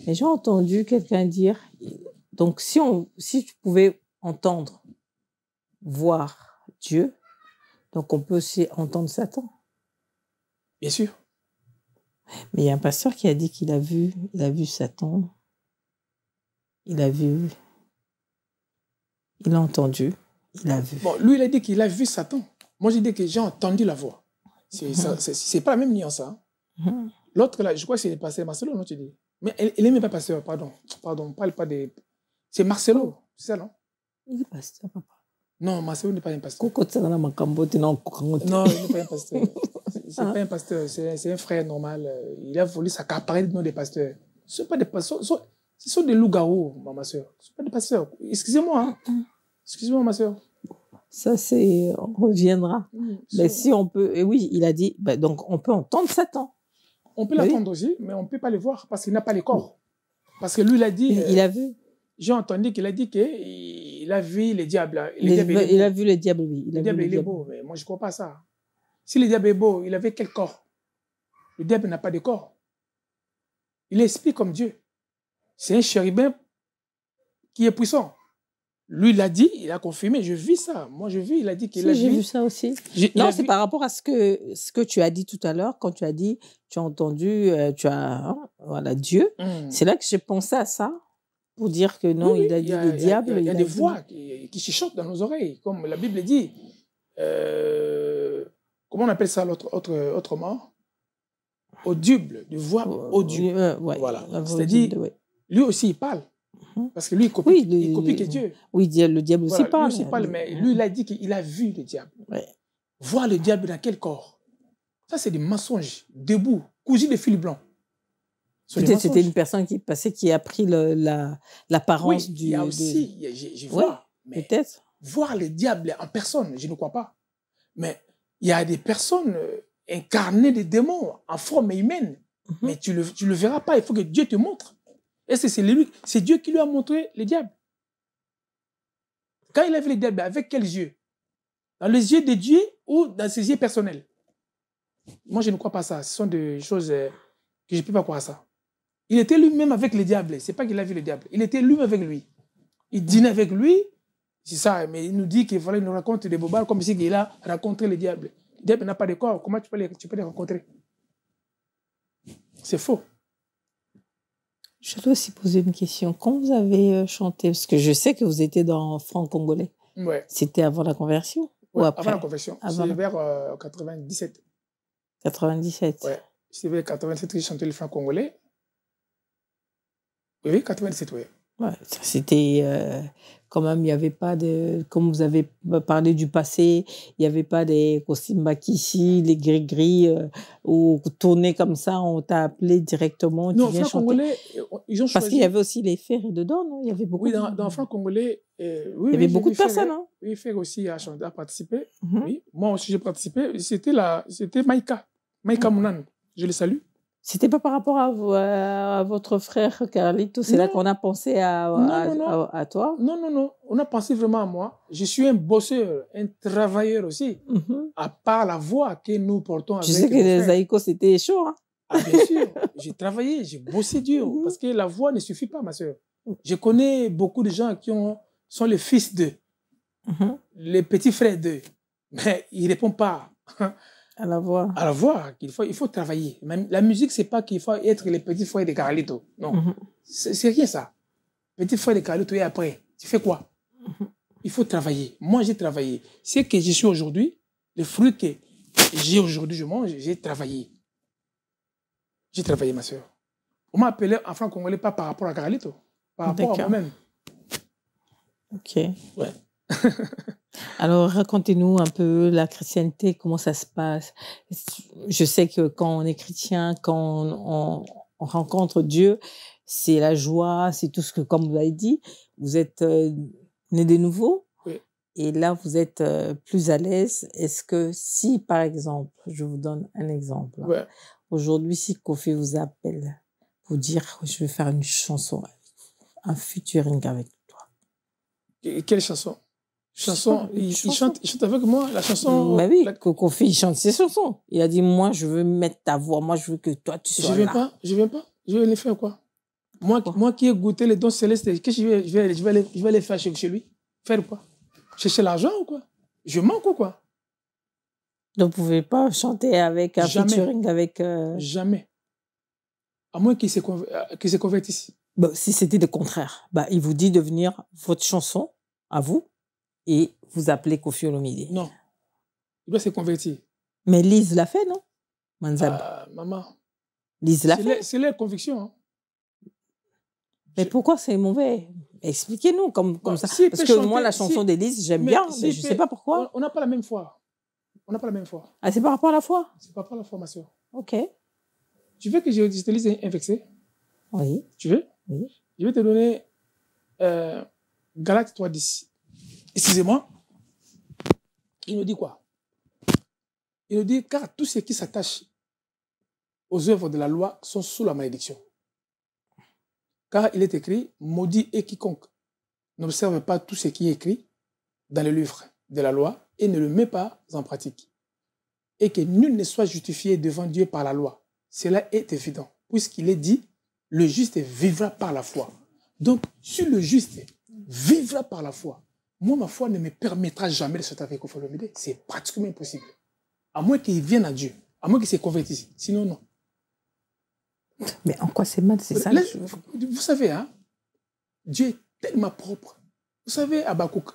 Mais j'ai entendu quelqu'un dire, donc si tu pouvais entendre, voir Dieu, donc on peut aussi entendre Satan. Bien sûr. Mais il y a un pasteur qui a dit qu'il a vu Satan, il a entendu, il a vu. Bon, lui, il a dit qu'il a vu Satan. Moi, j'ai dit que j'ai entendu la voix. C'est pas la même nuance. Hein. L'autre, là, je crois que c'est le pasteur Marcelo, non, tu dis. Mais il n'est même pas pasteur, pardon, parle pas de... C'est Marcelo, c'est ça, non? Il est pasteur, papa. Non, Marcelo n'est pas un pasteur. Non, il n'est pas un pasteur. C'est pas un pasteur, c'est un frère normal. Il a voulu s'accaparer le nom des pasteurs. Ce ne sont pas des pasteurs, ce sont des loups-garous, ma soeur. Ce ne sont pas des pasteurs. Excusez-moi, hein. Excusez-moi, ma soeur. Ça, on reviendra. Mais si on peut, et oui, il a dit, donc on peut entendre Satan. On peut l'entendre aussi, mais on ne peut pas le voir parce qu'il n'a pas les corps. Parce que lui, il a dit... Il a vu. J'ai entendu qu'il a dit qu'il a vu les diables. Il a vu les diables, oui. Le diable, il est beau, mais moi, je ne crois pas à ça. Si le diable est beau, il avait quel corps? Le diable n'a pas de corps. Il est esprit comme Dieu. C'est un chérubin qui est puissant. Lui, il a dit, il a confirmé, je vis ça. Moi, je vis, il a dit qu'il a vu. J'ai vu ça aussi. Non, c'est par rapport à ce que tu as dit tout à l'heure, quand tu as dit, tu as entendu, voilà, Dieu. C'est là que j'ai pensé à ça, pour dire que non, il a dit le diable. Il y a des voix qui chuchotent dans nos oreilles, comme la Bible dit. Comment on appelle ça autrement? Audible, de voix audible. Voilà. C'est-à-dire, lui aussi, il parle. Parce que lui, il copie que Dieu. Oui, le diable aussi parle. Lui aussi parle, mais lui, il a dit qu'il a vu le diable. Ouais. Voir le diable dans quel corps? Ça, c'est des mensonges, debout, cousu de fil blanc. Peut-être c'était une personne qui a pris l'apparence du... il y a aussi, j'y vois. Ouais, peut-être. Voir le diable en personne, je ne crois pas. Mais il y a des personnes incarnées des démons en forme humaine. Mais tu le verras pas, il faut que Dieu te montre. Et c'est Dieu qui lui a montré le diable. Quand il a vu le diable, avec quels yeux? Dans les yeux de Dieu ou dans ses yeux personnels? Moi, je ne crois pas ça. Ce sont des choses que je ne peux pas croire à ça. Il était lui-même avec le diable. Ce n'est pas qu'il a vu le diable. Il était lui-même avec lui. Il dînait avec lui. C'est ça. Mais il nous dit qu'il fallait nous raconter des bobards comme si il a rencontré le diable. Le diable n'a pas de corps. Comment tu peux les rencontrer? C'est faux. Je dois aussi poser une question. Quand vous avez chanté, parce que je sais que vous étiez dans franc-congolais, c'était avant la conversion ou après? Avant la conversion. C'est vers 97. 97. Oui. C'est vers 97 que j'ai chanté le franc-congolais. Oui, 97, oui. Ouais, c'était quand même, il n'y avait pas de... Comme vous avez parlé du passé, il n'y avait pas des costumes ici, les gris-gris, ou tourner comme ça, on t'a appelé directement, non, tu viens chanter. Ils ont choisi... Parce qu'il y avait aussi les ferries dedans, non? Il y avait beaucoup oui, dans franc-congolais... il y avait beaucoup de personnes, hein? Oui, Fer aussi a participé. Oui. Moi aussi, j'ai participé. C'était Maïka Mounan. Je le salue. C'était pas par rapport à votre frère Carlito, c'est là qu'on a pensé à toi? Non. On a pensé vraiment à moi. Je suis un bosseur, un travailleur aussi. À part la voix que nous portons avec. Je sais que les Zaïko, c'était chaud. Hein? Ah, bien sûr. J'ai travaillé, j'ai bossé dur. Parce que la voix ne suffit pas, ma soeur. Je connais beaucoup de gens qui sont les fils d'eux, les petits frères d'eux. Mais ils ne répondent pas. À la voix. À la voix, il faut travailler. Même la musique, c'est pas qu'il faut être les petits frères de Carlito. Non. C'est rien ça. Petit frère de Carlito et après, tu fais quoi? Il faut travailler. Moi, j'ai travaillé. Ce que je suis aujourd'hui, les fruits que j'ai aujourd'hui, je mange, j'ai travaillé. J'ai travaillé, ma soeur. On m'a appelé en franc-congolais pas par rapport à Carlito, par rapport à moi-même. Ok. Ouais. Alors, racontez-nous un peu la chrétienté, comment ça se passe. Je sais que quand on est chrétien, quand on rencontre Dieu, c'est la joie, c'est tout ce que, comme vous avez dit, vous êtes né de nouveau. Oui. Et là, vous êtes plus à l'aise. Est-ce que si, par exemple, je vous donne un exemple. Ouais. Aujourd'hui, si Kofi vous appelle pour dire « Je vais faire une chanson, un featuring avec toi ». Quelle chanson? Il chante avec moi la chanson. Mais oui, Kofi, il chante ses chansons. Il a dit, moi, je veux mettre ta voix. Moi, je veux que toi, tu sois là. Je viens pas. Je vais les faire quoi? Moi qui ai goûté les dons célestes, qu'est-ce que je vais les faire chez lui? Faire quoi? Chercher l'argent ou quoi? Je manque ou quoi? Donc, vous ne pouvez pas chanter avec un featuring avec... Jamais. À moins qu'il se convertisse. Bon, si c'était le contraire, il vous dit de venir votre chanson à vous et vous appelez Kofi Olomide. Non. Il doit se convertir. Mais Lise l'a fait, non? Manzab. Maman. Lise l'a fait. C'est leur conviction. Hein. Mais pourquoi c'est mauvais? Expliquez-nous comme ça. Parce que moi, la chanson d'Élise, j'aime bien, mais je ne sais pas pourquoi. On n'a pas la même foi. On n'a pas la même foi. Ah, c'est par rapport à la foi? C'est par rapport à la foi, ma soeur. Ok. Tu veux que je te lise un verset? Oui. Tu veux? Oui. Je vais te donner Galates 3:10. Excusez-moi. Il nous dit quoi? Il nous dit, car tous ceux qui s'attachent aux œuvres de la loi sont sous la malédiction. Car il est écrit, maudit est quiconque n'observe pas tout ce qui est écrit dans le livre de la loi et ne le met pas en pratique. Et que nul ne soit justifié devant Dieu par la loi. Cela est évident, puisqu'il est dit, le juste vivra par la foi. Donc, si le juste vivra par la foi, moi, ma foi ne me permettra jamais de sortir avec Koffi Olomide. C'est pratiquement impossible. À moins qu'il vienne à Dieu, à moins qu'il se convertisse. Sinon, non. Mais en quoi c'est mal, c'est ça? Vous savez, hein, Dieu est tellement propre. Vous savez, Habakkuk,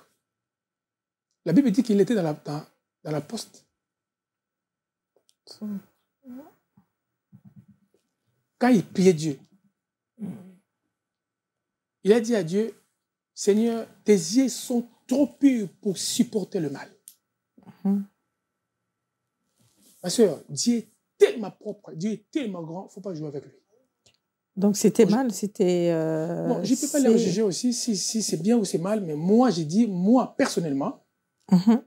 la Bible dit qu'il était dans la poste. Quand il priait Dieu, il a dit à Dieu, Seigneur, tes yeux sont trop purs pour supporter le mal. Ma soeur, Dieu est tellement propre, Dieu est tellement grand, il ne faut pas jouer avec lui. Donc c'était mal, c'était... Bon, je ne peux pas les rejuger aussi si c'est bien ou c'est mal, mais moi, j'ai dit, moi, personnellement,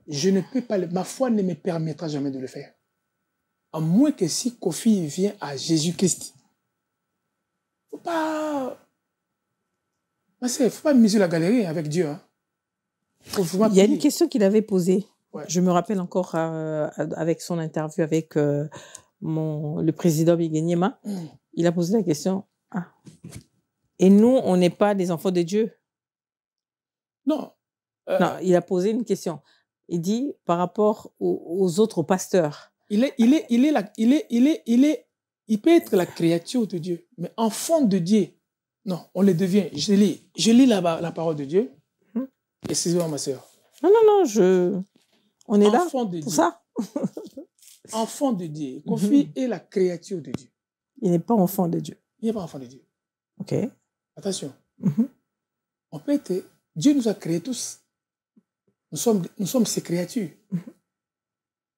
je ne peux pas, ma foi ne me permettra jamais de le faire. À moins que si Koffi vient à Jésus-Christ, il ne faut pas miser la galerie avec Dieu. Hein. Il y a une question qu'il avait posée. Ouais. Je me rappelle encore avec son interview avec le président Biguenyema. Il a posé la question, et nous, on n'est pas des enfants de Dieu? Non. Non, il a posé une question. Il dit, par rapport aux autres pasteurs, il peut être la créature de Dieu, mais enfant de Dieu, non, on le devient. Je lis la parole de Dieu. Excusez-moi, ma soeur. Non, on est enfant là de pour Dieu. ça. Enfant de Dieu. Koffi est la créature de Dieu. Il n'est pas enfant de Dieu. Il n'est pas enfant de Dieu. Ok. Attention. On peut être... Dieu nous a créés tous. Nous sommes ses créatures.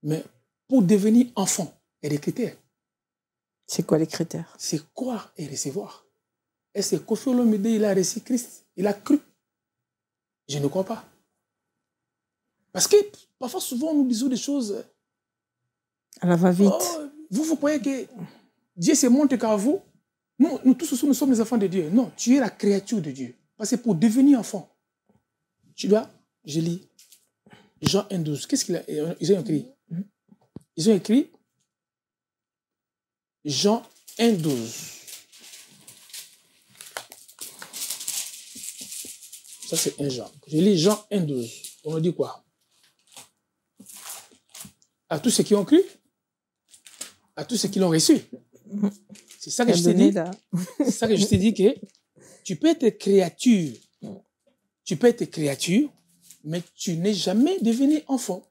Mais pour devenir enfant, il y a des critères. C'est quoi les critères? C'est croire et recevoir. Est-ce que Koffi Olomide, il a reçu Christ? Il a cru? Je ne crois pas. Parce que parfois, souvent, nous disons des choses... À la va-vite. Oh, vous croyez que Dieu se montre qu'à vous? Nous tous, nous sommes les enfants de Dieu. Non, tu es la créature de Dieu. Parce que pour devenir enfant, tu dois... Je lis Jean 1,12. Qu'est-ce qu'ils ont écrit? Ils ont écrit Jean 1,12. Ça, c'est 1 Jean. Je lis Jean 1,12. On me dit quoi? À tous ceux qui ont cru, à tous ceux qui l'ont reçu. C'est ça que je t'ai dit. C'est ça que je t'ai dit que tu peux être créature. Tu peux être créature, mais tu n'es jamais devenu enfant.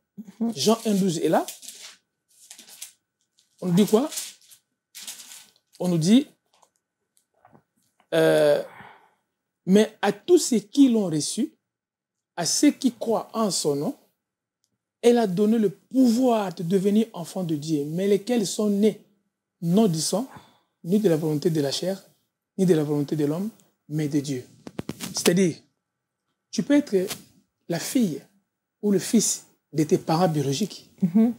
Jean 1,12 est là. On nous dit quoi? On nous dit mais à tous ceux qui l'ont reçu, à ceux qui croient en son nom, elle a donné le pouvoir de devenir enfants de Dieu, mais lesquels sont nés non du sang, ni de la volonté de la chair, ni de la volonté de l'homme, mais de Dieu. C'est-à-dire, tu peux être la fille ou le fils de tes parents biologiques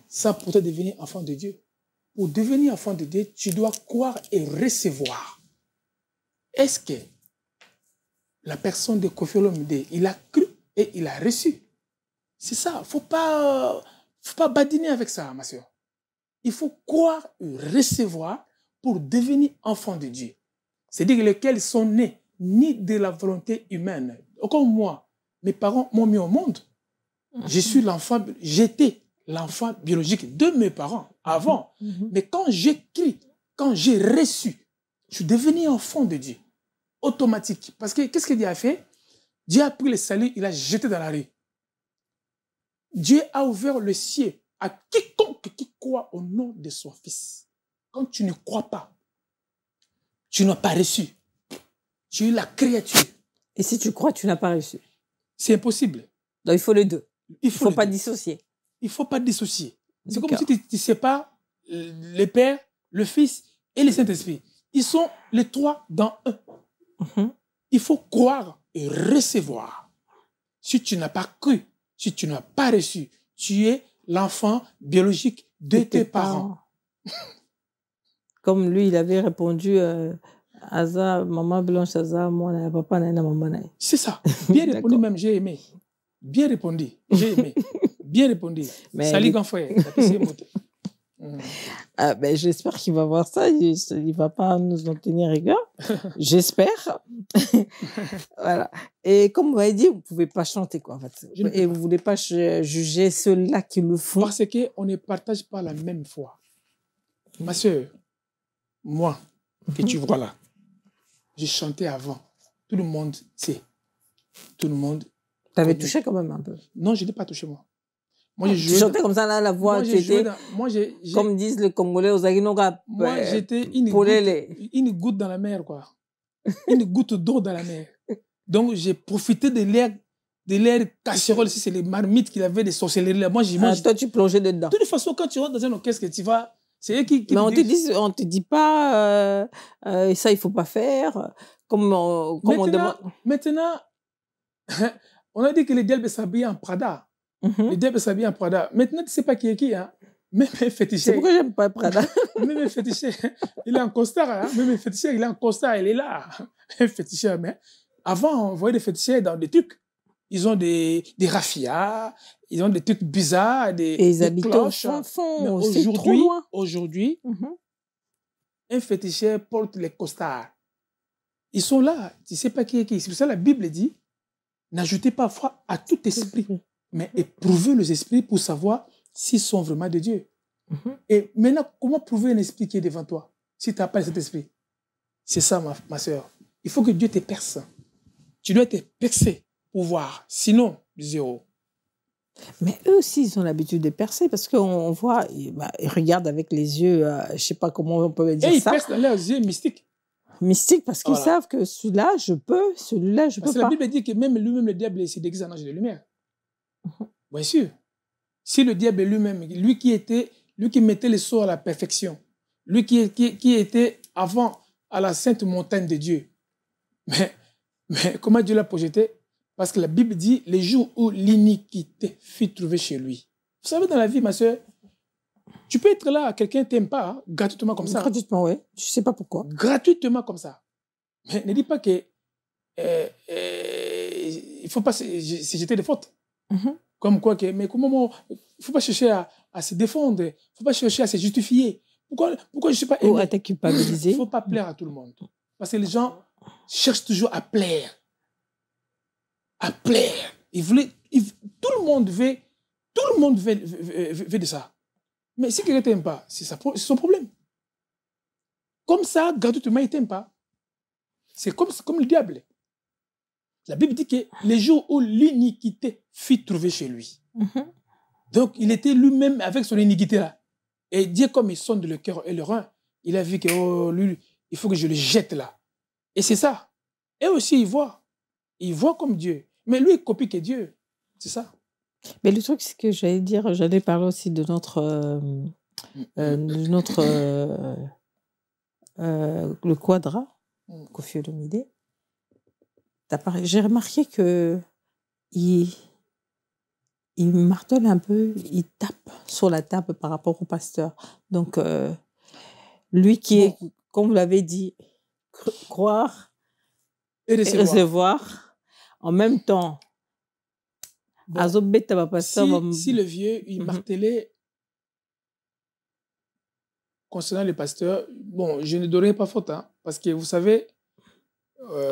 sans pourtant devenir enfant de Dieu. Pour devenir enfant de Dieu, tu dois croire et recevoir. Est-ce que la personne de Koffi Olomide, il a cru et il a reçu? C'est ça. Il ne faut pas badiner avec ça, ma soeur. Il faut croire et recevoir pour devenir enfant de Dieu. C'est-à-dire lesquels sont nés ni de la volonté humaine. Comme moi, mes parents m'ont mis au monde. J'étais l'enfant biologique de mes parents avant. Mais quand j'ai cru, quand j'ai reçu, je suis devenu enfant de Dieu. Automatique. Parce que qu'est-ce que Dieu a fait? Dieu a pris le salut, il a jeté dans la rue. Dieu a ouvert le ciel à quiconque qui croit au nom de son Fils. Quand tu ne crois pas, tu n'as pas reçu. Tu es la créature. Et si tu crois, tu n'as pas reçu? C'est impossible. Donc il faut les deux. Il ne faut pas deux. dissocier. Il ne faut pas dissocier. C'est comme si tu sépares le Père, le Fils et le Saint-Esprit. Ils sont les trois dans un. Il faut croire et recevoir. Si tu n'as pas cru, si tu n'as pas reçu, tu es l'enfant biologique de tes parents. Comme lui, il avait répondu Aza, maman blanche, Aza, moi, papa, maman. C'est ça. Bien répondu même, j'ai aimé. Bien répondu, j'ai aimé. Bien répondu. Salut, grand frère. Ah, ben, j'espère qu'il va voir ça. Il ne va pas nous en tenir rigueur. J'espère. Voilà. Et comme vous avez dit, vous ne pouvez pas chanter, quoi. En fait. Et vous ne voulez pas juger ceux-là qui le font. Parce qu'on ne partage pas la même foi. Ma soeur, moi, que tu vois là, j'ai chanté avant. Tout le monde sait. Tout le monde. Tu avais touché quand même un peu. Non, je n'ai pas touché, moi. Tu chantais comme ça, là, la voix, comme disent les Congolais, aux Aguinoga. Moi, j'étais une goutte dans la mer, quoi. Une goutte d'eau dans la mer. Donc, j'ai profité de l'air casserole, si c'est les marmites qu'il avait, des sorcelleries là. Moi, j'y mange. Toi, tu plongeais dedans. De toute façon, quand tu rentres dans un orchestre, tu vas. C'est eux qui mais on te dit pas, ça, il faut pas faire. Maintenant, on a dit que les diables s'habillent en Prada. Les diables s'habillent en Prada. Maintenant, tu ne sais pas qui est qui. Hein? Même un féticheur. C'est pourquoi j'aime pas Prada. Même un féticheur, il est en costard. Hein? Même un féticheur, il est en costard, il est là. Un féticheur. Mais avant, on voyait des féticheurs dans des trucs. Ils ont des raffias, ils ont des trucs bizarres, et ils habitent au fond. C'est trop loin. Aujourd'hui, un féticheur porte les costards. Ils sont là. Tu ne sais pas qui est qui. C'est pour ça que la Bible dit, n'ajoutez pas foi à tout esprit, mais éprouvez les esprits pour savoir s'ils sont vraiment de Dieu. Et maintenant, comment prouver un esprit qui est devant toi si tu n'as pas cet esprit? C'est ça, ma soeur. Il faut que Dieu te perce. Tu dois être percé pour voir. Sinon, zéro. Mais eux aussi, ils ont l'habitude de percer parce qu'on voit, ils regardent avec les yeux, je ne sais pas comment on peut dire ça. Et ils percent dans leurs yeux mystiques. Mystique parce qu'ils savent que celui-là, je peux, celui-là, je peux pas. Parce que la Bible dit que même lui-même, le diable, s'est déguisé en ange de lumière. Bien sûr. Si le diable lui-même, lui qui mettait les sorts à la perfection, lui qui était avant à la sainte montagne de Dieu, mais comment Dieu l'a projeté? Parce que la Bible dit, les jours où l'iniquité fut trouvée chez lui. Vous savez, dans la vie, ma soeur, tu peux être là, quelqu'un ne t'aime pas, hein, gratuitement comme ça. Gratuitement, oui. Je ne sais pas pourquoi. Gratuitement comme ça. Mais ne dis pas que il ne faut pas se jeter des fautes. Comme quoi, mais comment il ne faut pas chercher à se défendre, il ne faut pas chercher à se justifier. Pourquoi je ne suis pas aimé? Ou à te culpabiliser. Il ne faut pas plaire à tout le monde. Parce que les gens cherchent toujours à plaire. À plaire. Tout le monde veut de ça. Mais si quelqu'un ne t'aime pas, c'est son problème. Comme ça, gratuitement, il ne t'aime pas. C'est comme le diable. La Bible dit que les jours où l'iniquité fut trouvée chez lui. Donc, il était lui-même avec son iniquité-là. Et Dieu, comme il sonde le cœur et le rein, il a vu que lui, il faut que je le jette là. Et c'est ça. Et aussi, il voit. Il voit comme Dieu. Mais lui, il copie que Dieu. C'est ça. Mais le truc, c'est que j'allais parler aussi de le quadra, Koffi Olomide. J'ai remarqué que il martèle un peu, il tape sur la table par rapport au pasteur. Donc, lui qui est, comme vous l'avez dit, croire et recevoir en même temps. Si le vieux, il martelait concernant le pasteur, bon, je ne donnerai pas faute, hein, parce que vous savez,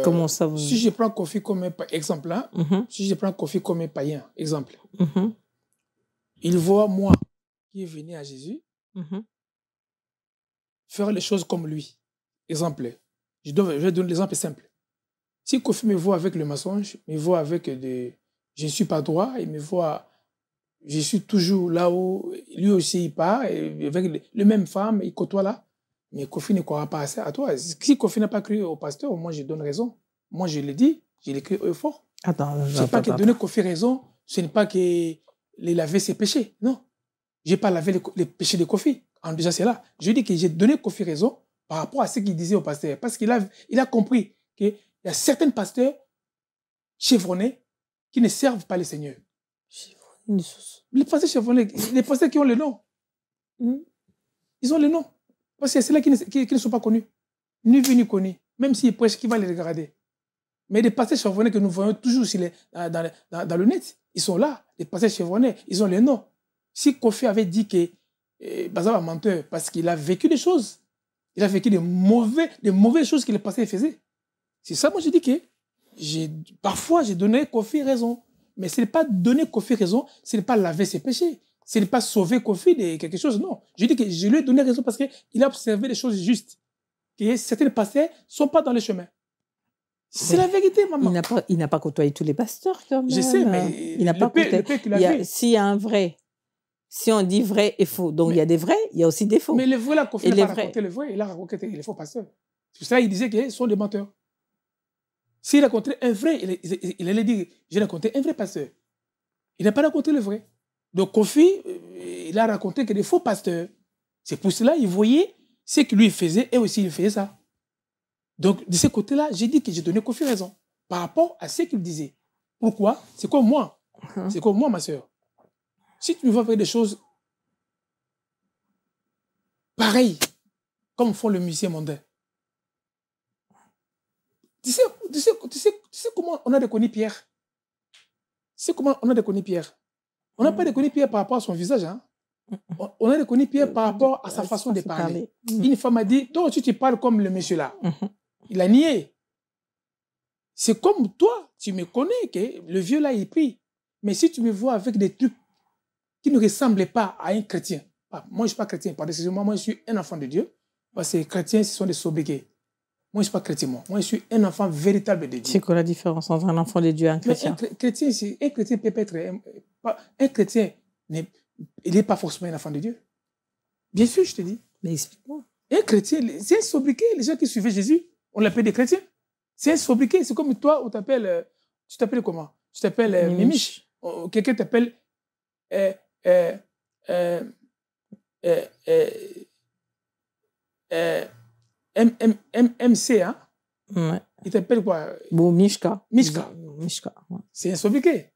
comment ça vous... si je prends Koffi comme un exemple, hein, si je prends Koffi comme un païen, exemple, il voit moi qui est venu à Jésus faire les choses comme lui. Exemple, je vais donner l'exemple simple. Si Koffi me voit avec le mensonge, me voit avec je ne suis pas droit, il me voit, je suis toujours là où lui aussi il part, et avec les mêmes femmes, il côtoie là. Mais Koffi ne croira pas assez à toi. Si Koffi n'a pas cru au pasteur, moi je donne raison. Moi je l'ai dit, je l'ai cru fort. Ce n'est pas que donner Koffi raison, ce n'est pas que les laver ses péchés. Non. Je n'ai pas lavé les péchés de Koffi. En déjà c'est là. Je dis que j'ai donné Koffi raison par rapport à ce qu'il disait au pasteur. Parce qu'il a compris qu'il y a certains pasteurs chevronnés qui ne servent pas le Seigneur. Les pasteurs chevronnés, les pasteurs qui ont le nom. Ils ont le nom. Parce que c'est là qui ne sont pas connus. Ni vus ni connus. Même s'ils prêchent, qui va les regarder? Mais des pasteurs chevronnés que nous voyons toujours dans le net, ils sont là. Les pasteurs chevronnés, ils ont le nom. Si Koffi avait dit que Bazab un menteur parce qu'il a vécu des choses. Il a vécu des mauvaises choses que le pasteur faisait. C'est ça, moi, je dis que parfois, j'ai donné Kofi raison. Mais ce n'est pas donner Kofi raison, ce n'est pas laver ses péchés. Ce n'est pas sauver Kofi de quelque chose, non. Je dis que je lui ai donné raison parce qu'il a observé des choses justes. Que certains pasteurs ne sont pas dans le chemin. C'est la vérité, maman. Il n'a pas côtoyé tous les pasteurs, quand même. Je sais, mais il n'a pas côtoyé. S'il y a un vrai, si on dit vrai et faux, donc il y a des vrais, il y a aussi des faux. Mais le vrai, là, Kofi n'a pas raconté le vrai, il a raconté les faux pasteurs. C'est pour ça qu'il disait qu'ils sont des menteurs. S'il racontait un vrai, il allait dire, j'ai raconté un vrai pasteur. Il n'a pas raconté le vrai. Donc Kofi, il a raconté que des faux pasteurs. C'est pour cela qu'il voyait ce que lui faisait et aussi il faisait ça. Donc de ce côté-là, j'ai dit que j'ai donné Kofi raison par rapport à ce qu'il disait. Pourquoi? C'est comme moi. C'est comme moi, ma soeur. Si tu me vois faire des choses pareilles, comme font les musiciens mondains, tu sais comment on a reconnu Pierre? Tu sais comment on a reconnu Pierre? On n'a pas reconnu Pierre par rapport à son visage. Hein? On a reconnu Pierre par rapport à sa façon de parler. Une femme a dit, toi, tu parles comme le monsieur là. Il a nié. C'est comme toi, tu me connais, que le vieux là, il prie. Mais si tu me vois avec des trucs qui ne ressemblent pas à un chrétien, moi, je ne suis pas chrétien, pardon, excusez-moi, moi, je suis un enfant de Dieu. Parce que les chrétiens, ce sont des sobégués. Moi, je ne suis pas chrétien, moi. Moi, je suis un enfant véritable de Dieu. C'est quoi la différence entre un enfant de Dieu et un chrétien? Un chrétien peut être... Un chrétien, il n'est pas forcément un enfant de Dieu. Bien sûr, je te dis. Mais explique-moi. Un chrétien, c'est un sobriquet. Les gens qui suivaient Jésus, on l'appelle des chrétiens. C'est un sobriquet. C'est comme toi, on t'appelle... Tu t'appelles comment? Tu t'appelles Mimiche. Quelqu'un t'appelle... MC, hein? Ouais. Il t'appelle quoi? Bon, Mishka. Mishka. Ouais. C'est un sobriquet.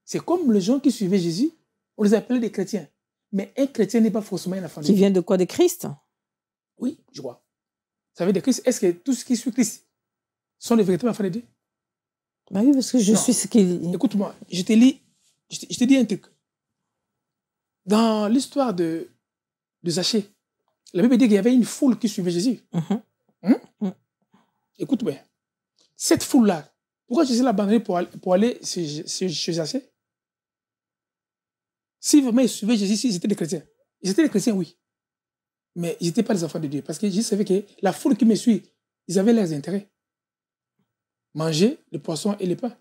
C'est comme les gens qui suivaient Jésus, on les appelait des chrétiens. Mais un chrétien n'est pas forcément un enfant de Dieu. Qui vient de quoi? De Christ? Oui, je crois. Ça veut dire Christ. Est-ce que tous ceux qui suivent Christ sont des véritables enfants de Dieu? Bah oui, parce que je suis ce qu'il... Écoute-moi, je te dis un truc. Dans l'histoire de Zachée, la Bible dit qu'il y avait une foule qui suivait Jésus. Écoute bien. Cette foule-là, pourquoi Jésus l'a abandonné pour aller chez Zachée? Si vraiment ils suivaient Jésus, ils étaient des chrétiens. Ils étaient des chrétiens, oui. Mais ils n'étaient pas les enfants de Dieu. Parce que Jésus savait que la foule qui me suit, ils avaient leurs intérêts. Manger le poisson et le pain.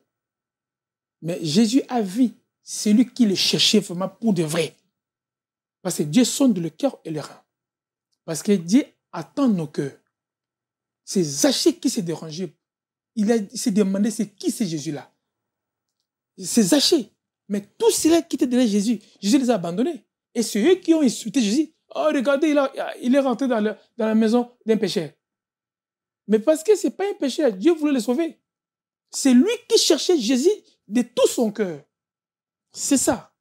Mais Jésus a vu celui qui le cherchait vraiment pour de vrai. Parce que Dieu sonde le cœur et le rein. Parce que Dieu attend nos cœurs. C'est Zachée qui s'est dérangé. Il s'est demandé c'est qui c'est Jésus-là. C'est Zachée. Mais tous ceux qui étaient derrière Jésus, Jésus les a abandonnés. Et c'est eux qui ont insulté Jésus. Oh, regardez, il est rentré dans la maison d'un pécheur. Mais parce que ce n'est pas un pécheur, Dieu voulait le sauver. C'est lui qui cherchait Jésus de tout son cœur. C'est ça.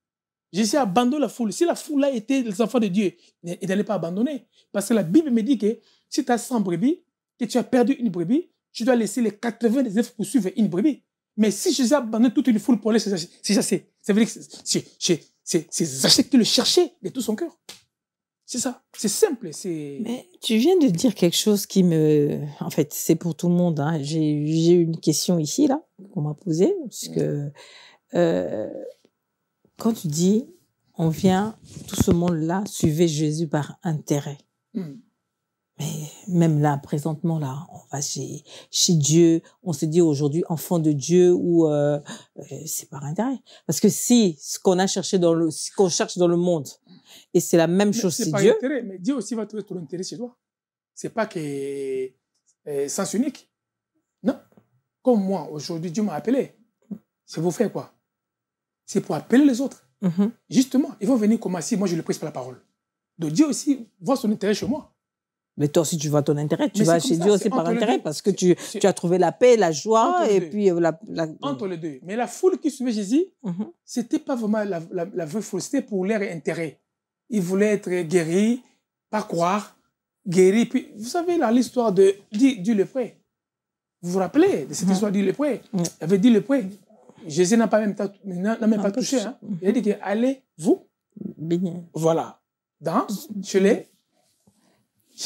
Jésus a abandonné la foule. Si la foule-là était les enfants de Dieu, il n'allait pas abandonner. Parce que la Bible me dit que si tu as 100 brebis, que tu as perdu une brebis, tu dois laisser les 99 pour suivre une brebis. Mais si Jésus a abandonné toute une foule pour aller chasser, ça veut dire que c'est Zachée qui le cherchait de tout son cœur. C'est ça. C'est simple. Mais tu viens de dire quelque chose qui me... En fait, c'est pour tout le monde. Hein. J'ai une question ici, là, qu'on m'a posée. Parce que quand tu dis, on vient, tout ce monde-là suivait Jésus par intérêt. Mais même là, présentement, là, on va chez Dieu, on se dit aujourd'hui enfant de Dieu ou c'est par intérêt. Parce que si ce qu'on a cherché ce qu'on cherche dans le monde, et c'est la même chose, c'est Dieu. Intérêt, mais Dieu aussi va trouver ton intérêt chez toi. C'est pas que sens unique. Non. Comme moi, aujourd'hui, Dieu m'a appelé. C'est pour faire quoi? C'est pour appeler les autres. Justement, ils vont venir comme si moi je le prêche par la parole. Donc Dieu aussi voit son intérêt chez moi. Mais toi aussi, tu vois ton intérêt. Tu vas chez Dieu aussi par intérêt parce que tu as trouvé la paix, la joie et puis entre les deux. Mais la foule qui suivait Jésus, c'était pas vraiment la vraie foule, c'était pour leur intérêt. Ils voulaient être guéris, pas croire, guéris. Puis, vous savez, là, l'histoire du lépreux. Vous vous rappelez de cette histoire du lépreux? Il avait dit lépreux. Jésus n'a même pas touché. Hein. Il a dit que allez, vous. Béni. Voilà. chez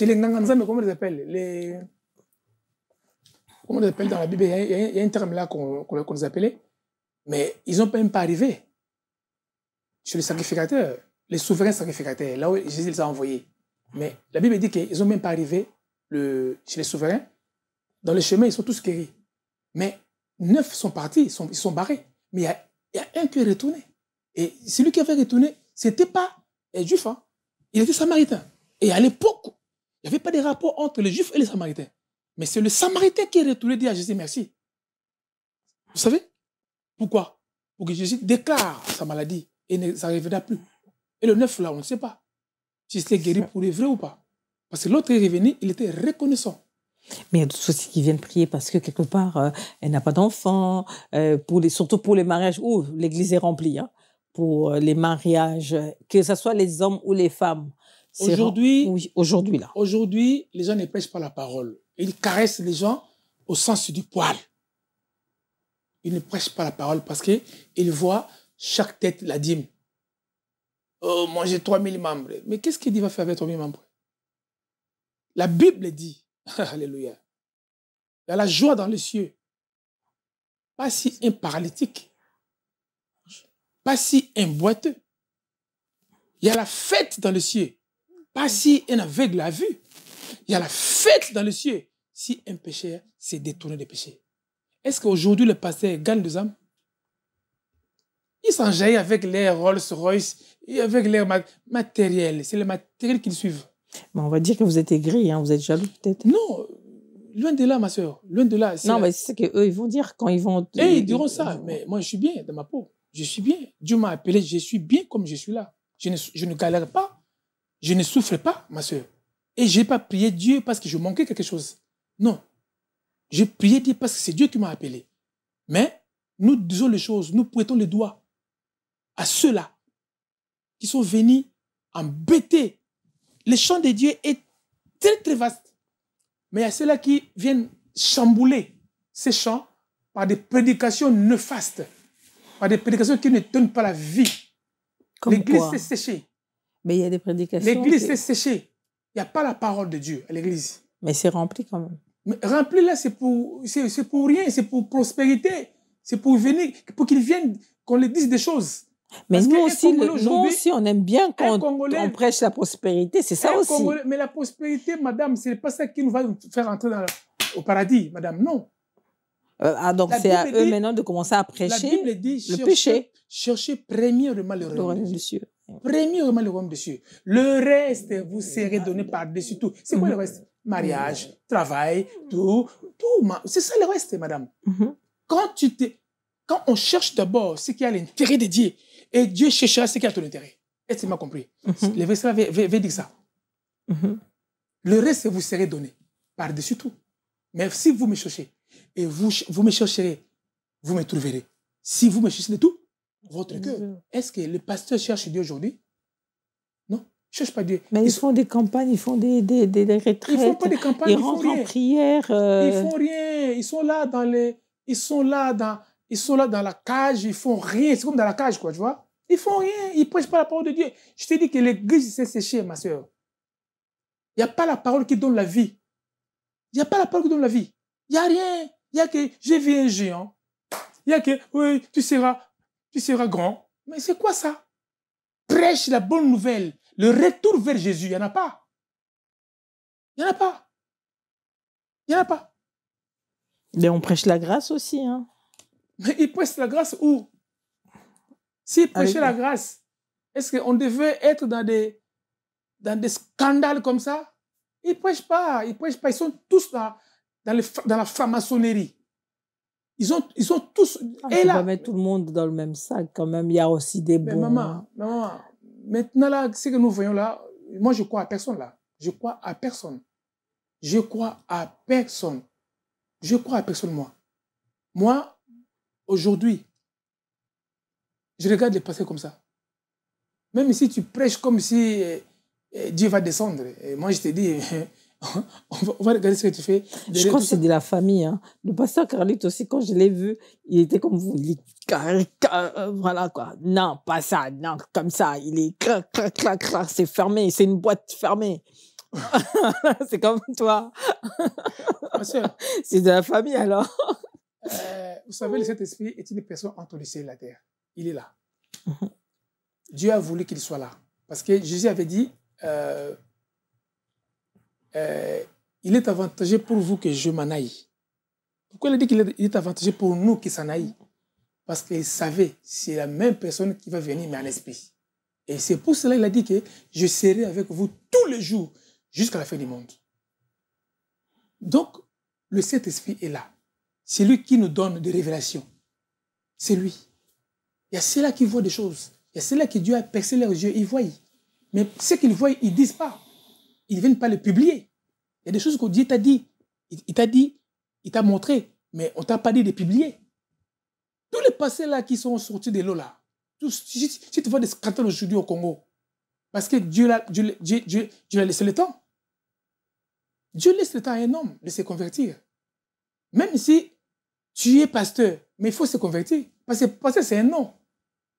les Nanganzam, comment on les appelle comment on les appelle dans la Bible? Il y a un terme là qu'on les appelait. Mais ils n'ont même pas arrivé chez les sacrificateurs, les souverains sacrificateurs, là où Jésus les a envoyés. Mais la Bible dit qu'ils n'ont même pas arrivé chez les souverains. Dans le chemin, ils sont tous guéris. Mais 9 sont partis, ils sont barrés. Mais il y a un qui est retourné. Et celui qui avait retourné, ce n'était pas un juif, hein. Il était samaritain. Et à l'époque, il n'y avait pas de rapport entre les juifs et les samaritains. Mais c'est le samaritain qui est retourné dire à Jésus merci. Vous savez pourquoi? Pour que Jésus déclare sa maladie et ça ne reviendra plus. Et le 9 là, on ne sait pas si c'était guéri pour les vrais ou pas. Parce que l'autre est revenu, il était reconnaissant. Mais il y a d'autres aussi qui viennent prier parce que quelque part, elle n'a pas d'enfant, surtout pour les mariages où l'église est remplie, hein, pour les mariages, que ce soit les hommes ou les femmes. Aujourd'hui, là. Aujourd'hui, les gens ne prêchent pas la parole. Ils caressent les gens au sens du poil. Ils ne prêchent pas la parole parce qu'ils voient chaque tête la dîme. Oh, moi j'ai 3000 membres. Mais qu'est-ce qu'il dit va faire avec 3000 membres? La Bible dit, alléluia, il y a la joie dans les cieux. Pas si un paralytique, pas si un boiteux. Il y a la fête dans les cieux. Pas si un aveugle a vu. Il y a la fête dans les cieux si un pécheur s'est détourné des péchés. Est-ce qu'aujourd'hui, le pasteur gagne des âmes? Ils s'enjaillent avec les Rolls-Royce et avec leur matériel. C'est le matériel qu'ils suivent. Mais on va dire que vous êtes aigri, hein, vous êtes jaloux peut-être. Non, loin de là, ma soeur. Loin de là. Non, mais c'est qu'eux, ils vont dire quand ils vont... Et ils diront ça, mais moi, je suis bien dans ma peau. Je suis bien. Dieu m'a appelé, je suis bien comme je suis là. Je ne galère pas. Je ne souffre pas, ma soeur. Et je n'ai pas prié Dieu parce que je manquais quelque chose. Non. J'ai prié Dieu parce que c'est Dieu qui m'a appelé. Mais nous disons les choses, nous pointons les doigts à ceux-là qui sont venus embêter. Le champ de Dieu est très, très vaste. Mais il y a ceux-là qui viennent chambouler ces champs par des prédications néfastes, par des prédications qui ne donnent pas la vie. L'église s'est séchée. Mais il y a des prédications... L'église s'est séchée. Il n'y a pas la parole de Dieu à l'église. Mais c'est rempli quand même. Mais rempli là, c'est pour rien, c'est pour prospérité. C'est pour venir, pour qu'ils viennent, qu'on les dise des choses. Mais nous aussi, on aime bien quand on prêche la prospérité, c'est ça aussi. Mais la prospérité, madame, ce n'est pas ça qui nous va faire entrer au paradis, madame, non. Donc c'est à eux maintenant de commencer à prêcher la Bible dit, le péché. Cherchez premièrement le royaume des cieux. Premièrement le royaume des cieux. Le reste vous serez donné par-dessus tout. C'est quoi le reste? Mariage, travail, tout. C'est ça le reste, madame. Quand on cherche d'abord ce qui a l'intérêt de Dieu, et Dieu cherchera ce qui a ton intérêt. Est-ce que tu m'as compris? Le verset veut dire ça. Le reste vous serez donné par-dessus tout. Mais si vous me cherchez, et vous me chercherez, vous me trouverez. Si vous me cherchez de tout, votre cœur. Est-ce que le pasteur cherche Dieu aujourd'hui? Non, il ne cherche pas Dieu. Mais ils font des campagnes, ils font des retraites. Ils ne font pas des campagnes, ils rentrent en prière. Ils ne font rien. Ils sont là dans la cage, ils font rien. C'est comme dans la cage, quoi, tu vois. Ils font rien. Ils ne prêchent pas la parole de Dieu. Je te dis que l'église s'est séchée, ma soeur. Il n'y a pas la parole qui donne la vie. Il n'y a pas la parole qui donne la vie. Il n'y a rien. Il y a que j'ai vu un géant. Il y a que, oui, tu seras grand. Mais c'est quoi ça? Prêche la bonne nouvelle. Le retour vers Jésus, il n'y en a pas. Il n'y en a pas. Il n'y en a pas. Mais on prêche la grâce aussi, hein. Mais ils prêchent la grâce où? S'ils prêchaient la grâce, est-ce qu'on devait être dans des scandales comme ça? Ils ne prêchent pas. Ils prêchent pas. Ils sont tous dans la franc-maçonnerie. Ils sont tous... Et là, on va mettre tout le monde dans le même sac quand même. Il y a aussi des bons... Maman, maintenant là, ce que nous voyons là, moi je crois à personne là. Je crois à personne. Je crois à personne. Je crois à personne, moi. Moi, aujourd'hui, je regarde les passés comme ça. Même si tu prêches comme si Dieu va descendre. Et moi, je te dis, on va regarder ce que tu fais. Je crois que c'est de la famille. Hein. Le pasteur Carlito aussi, quand je l'ai vu, il était comme vous. Il est voilà quoi. Non, pas ça. Non, comme ça. Il est clac, clac, clac, clac. C'est fermé. C'est une boîte fermée. C'est comme toi. C'est de la famille alors. Vous savez, le Saint-Esprit est une personne entre le ciel et la terre. Il est là. Dieu a voulu qu'il soit là. Parce que Jésus avait dit, il est avantageux pour vous que je m'en aille. Pourquoi il a dit qu'il est avantageux pour nous qu'il s'en aille? Parce qu'il savait, c'est la même personne qui va venir, mais en esprit. Et c'est pour cela qu'il a dit que je serai avec vous tous les jours jusqu'à la fin du monde. Donc, le Saint-Esprit est là. C'est lui qui nous donne des révélations. C'est lui. Il y a ceux-là qui voient des choses. Il y a ceux-là qui Dieu a percé leurs yeux, ils voient. Mais ce qu'ils voient, ils ne disent pas. Ils ne viennent pas le publier. Il y a des choses que Dieu t'a dit. Il t'a dit, il t'a montré, mais on ne t'a pas dit de publier. Tous les passés là qui sont sortis de l'eau là, si tu vois des scandales aujourd'hui au Congo, parce que Dieu a laissé le temps. Dieu laisse le temps à un homme de se convertir. Même si tu es pasteur, mais il faut se convertir. Parce que pasteur, c'est un nom.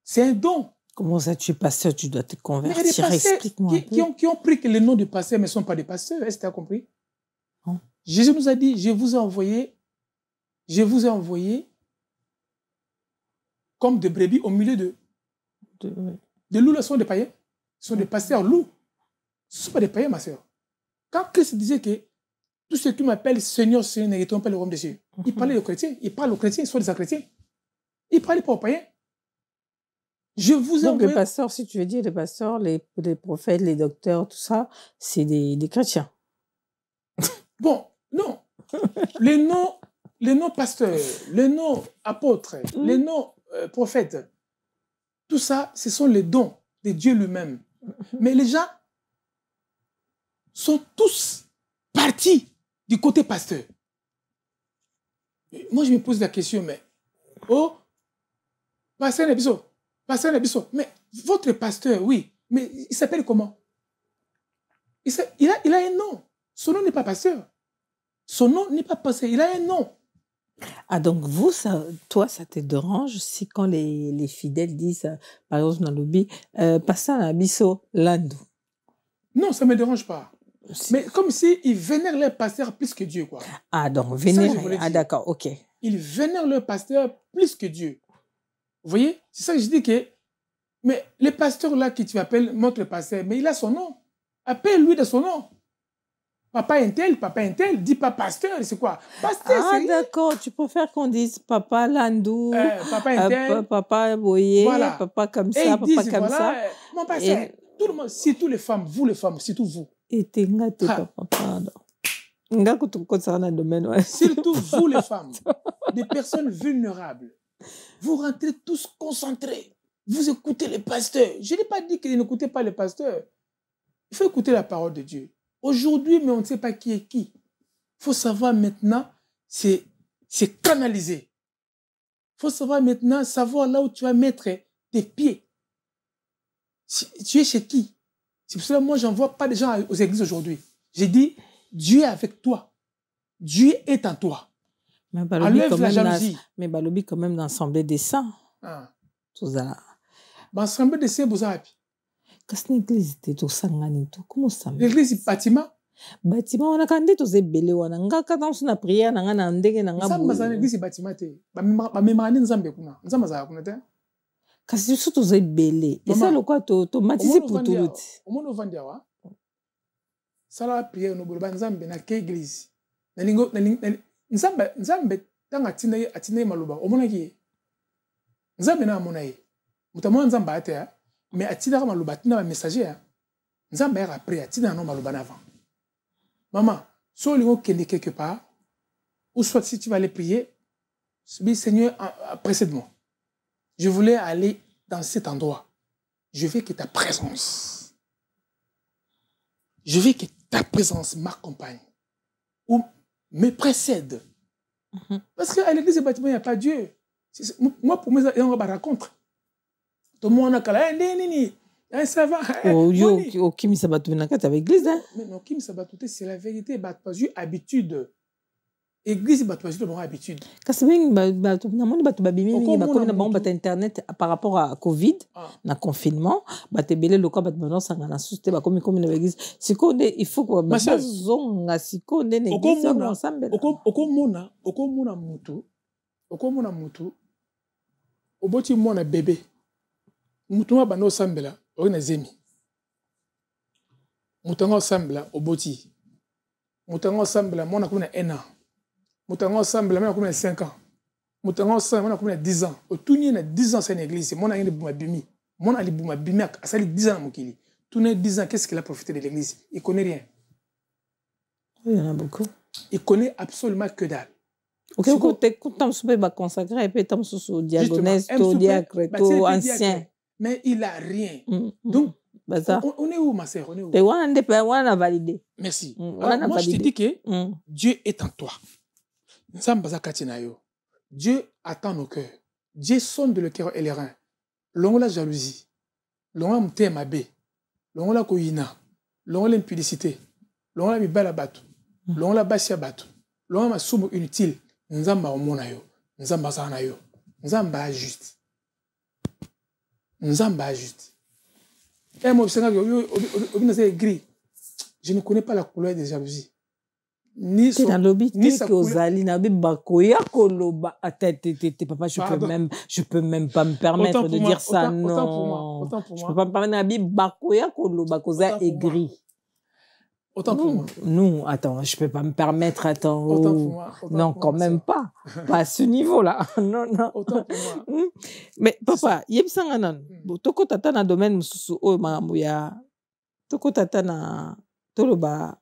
C'est un don. Comment ça, tu es pasteur, tu dois te convertir? Explique-moi. Qui ont pris que le nom du pasteur, mais ne sont pas des pasteurs. Est-ce que tu as compris? Jésus nous a dit, je vous ai envoyé comme des brebis au milieu de loups. Là, sont des païens. Ce sont des pasteurs loups. Ce ne sont pas des païens, ma soeur. Quand Christ disait que tous ceux qui m'appellent Seigneur, Seigneur, n'hériteront pas le royaume des cieux. Il parlait aux chrétiens. Il parle aux chrétiens, soit des chrétiens. Il ne parlait pas aux païens. Je vous ai envoyé... les pasteurs, si tu veux dire, les pasteurs, les prophètes, les docteurs, tout ça, c'est des chrétiens. Bon, non. Les noms pasteurs, les noms apôtres, les noms prophètes, tout ça, ce sont les dons de Dieu lui-même. Mais les gens sont tous partis du côté pasteur. Moi, je me pose la question, mais pasteur Nebiso, mais votre pasteur, oui, mais il s'appelle comment? Il a un nom. Son nom n'est pas pasteur. Son nom n'est pas pasteur. Il a un nom. Ah, donc vous, toi, ça te dérange si quand les fidèles disent, par exemple, dans le lobby, pasteur Nabiso Landou? Non, ça ne me dérange pas. Mais comme s'ils vénèrent leur pasteur plus que Dieu, quoi. Ah, donc vénérer. Ah, d'accord, ok. Ils vénèrent leur pasteur plus que Dieu. Vous voyez? C'est ça que je dis que... Mais le pasteur là qui tu appelles notre pasteur, mais il a son nom. Appelle-lui de son nom. Papa intel, dis pas pasteur, c'est quoi? Pasteur, ah, d'accord, tu préfères qu'on dise papa Landou, papa intel, papa Boyer, voilà. Papa comme et ça, papa disent, comme voilà, ça. Mon pasteur, tout le monde, surtout les femmes, vous les femmes, surtout vous. Et t'es gâté, papa, pardon. Surtout vous les femmes, des personnes vulnérables. Vous rentrez tous concentrés. Vous écoutez les pasteurs. Je n'ai pas dit que n'écoutez pas les pasteurs. Il faut écouter la parole de Dieu. Aujourd'hui, mais on ne sait pas qui est qui. Il faut savoir maintenant, c'est canaliser. Il faut savoir maintenant, savoir là où tu vas mettre tes pieds. Tu es chez qui? C'est pour cela que moi, je n'envoie pas des gens aux églises aujourd'hui. J'ai dit, Dieu est avec toi. Dieu est en toi. Mais enlève la jalousie. Mais Balobi, quand même, l'Assemblée des saints. Ah. Tout ça. L'Assemblée des saints, vous avez. Qu'est-ce que l'église était tout ça? Comment ça? L'église, c'est bâtiment. Bâtiment, on a quand même tout ça belé. On a quand on a prié, on a ndege, on a ngabou. Ça, l'église, c'est bâtiment. Ba memani nzambe kuna. Nzamba za kuna te. Kasi tout tout ça belé. Et ça le quoi to matisi pour tout l'autre. Au monde vendia wa. Ça la prière no boloba nzambe na ke église. Na lingo nzambe tanga atina maluba. Au monde ki. Nzambe na mona ye. Mutamwa nzamba ate mais atina maluba tina ba messager. Nzambe a prié atina no maluba avant. Maman, soit tu vas quelque part, ou soit si tu vas aller prier, dis Seigneur, précède-moi. Je voulais aller dans cet endroit. Je veux que ta présence, m'accompagne ou me précède. Parce qu'à l'église et bâtiment, il n'y a pas Dieu. Moi, pour moi, il y a une rencontre. Tout le monde a dit, Ça va. Oh, yo, Kim Sabatou, avec l'église, hein? Mais non, Kim Sabatou, c'est la vérité. Bah, pas eu habitude. Église, bah, pas eu habitude. Quand c'est bien, internet par rapport à Covid, na confinement, bah, t'es belé le corps, bah, maintenant, ça n'a souci, bah, comme l'église. Si qu'on est, il faut que, bah, si qu'on est l'église, ensemble. Okomona mutu, oboti mona bébé. Mutu wa bano sambela, oina zemi. Mutango sambela, oboti. Mutango sambela, mona kumena 1 an. Mutango sambela, mona kumena 5 ans. Mutango sambela, mona kumena 10 ans. Otunye na 10 ans, c'est une église. Mona yende bouma bimi. Mona ali bouma bimi, asali 10 ans na mokili. Tourné 10 ans, qu'est-ce qu'il a profité de l'église? Il connaît rien. Il y en a beaucoup. Il connaît absolument que dalle. Ok, quand tu vas consacrer, et puis tu vas diagonesse, diacre, ancien. Mais il n'a rien. Donc, on est où, ma sœur? On est où? On a validé. Merci. Alors, moi, je te dis que Dieu est en toi. Dieu attend nos cœurs. Dieu sonde le cœur et les reins. L'on la jalousie. L'on a mté mabé. L'on la koyina. L'on l'impudicité. L'on la bibala batu. L'on la basia batu. L'on ma somme inutile. Nzamba omona yo. Nzamba sana yo. Nzamba juste. Nzamba juste. Et moi, je ne connais pas la couleur des jalousies. Ni son, ni sa couleur. Papa, je peux même pas me permettre de dire ça. Non. Je peux pas me permettre aigri. Autant pour moi. Nous, attends, je peux pas me permettre, attends. Autant pour moi. Non, quand même pas. Pas à ce niveau-là. Non, non. Autant pour moi. Mais papa, yebsanganan. Toko tata na domaine mususu o mamuya. Toko tata na toloba.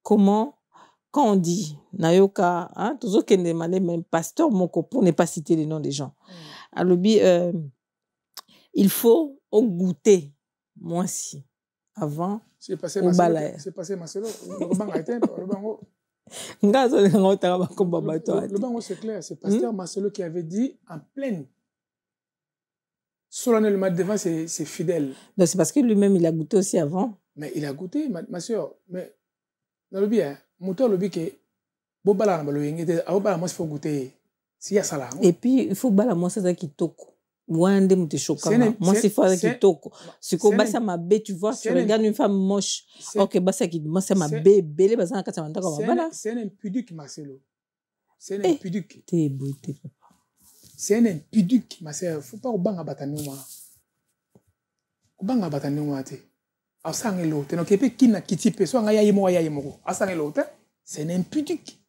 Comment, quand on dit nayoka, hein, toujours qu'il n'est même pasteur moko pour ne pas citer les noms des gens. Alobi, il faut au goûter, moi si, avant. C'est passé Marcelo. Le bango, c'est clair. C'est pasteur Marcelo qui avait dit en pleine. Solennellement devant ses fidèles. Donc c'est parce que lui-même, il a goûté aussi avant. Mais il a goûté, ma soeur. Mais dans le bien, moteur le bien que Bobala na baloyengete, Bobala moi il faut goûter. Si ya sala. Et puis il faut bala moi ça qui toko. Wande mute chokama. Moi c'est fort qui toko. Ce qu'on basa ma bé, tu vois, tu regardes une femme moche. OK, basa qui moi c'est ma bé, belé basa na kata manda comme bala. C'est un impudique Marcelo. C'est un impudique. T'es beauté papa. C'est un impudique ma sœur, faut pas obanga batani moi. Obanga batani moi té. Asange lote no kepe kina kitipe so nga yayi mo asange lote. C'est un impudique.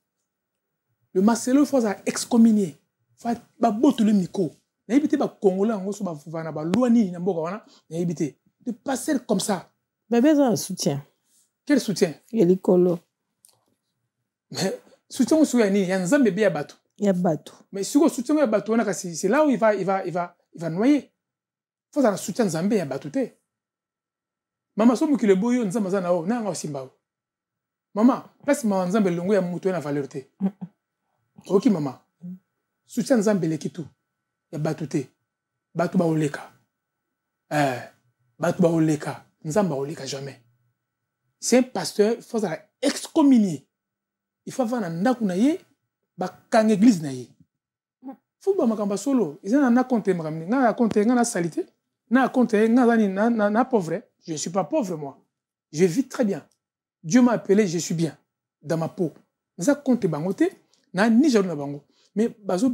Le Marcelo faut ça excommunier. Faut ba botu le micro. Na éviter ba congolais ngo so ba vana ba loani na mboka wana, na éviter de passer comme ça. Mais besoin de soutien. Quel soutien? Il est colo. Mais soutien au soutien ni ya nzambe be ya bato. Ya bato. Mais si vous soutien ya bato wana kasi c'est là où il va noyer. Faut ça soutien nzambe ya bato te. Mama so mukile boyo nzamba za na o na nga simba. Mama, place ma nzambe longo ya muto na valeur te. OK mama. Soutien nzambe lekitu ya bato te. Bato ba oleka. Bato ba oleka. Nzamba oleka jamais. C'est un pasteur, il faut ça excommunier. Il faut avoir un ndaku na ye ba kang église na ye. Faut ba makamba solo. Ils en a compté makamni. Na compté na salité. Na compté na pauvre. Je ne suis pas pauvre, moi. Je vis très bien. Dieu m'a appelé, je suis bien. Dans ma peau. Ça compte bangote. Na ni jaloux na bango. Mais bazo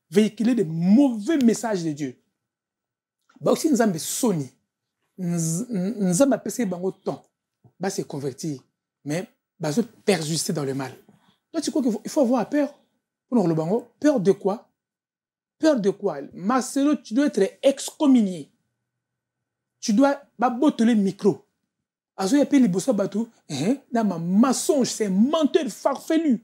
véhiculer des mauvais messages de Dieu. Ba aussi nzambe soni. Nzambe pèse bango temps. Ba se convertir. Mais bazo persister dans le mal. Toi tu crois qu'il faut avoir peur pour le bango? Peur de quoi? Peur de quoi? Marcelo, tu dois être excommunié. Tu dois botter le micro. Azo ya pe liboso batou, na ma mensonge, c'est un menteur farfelu.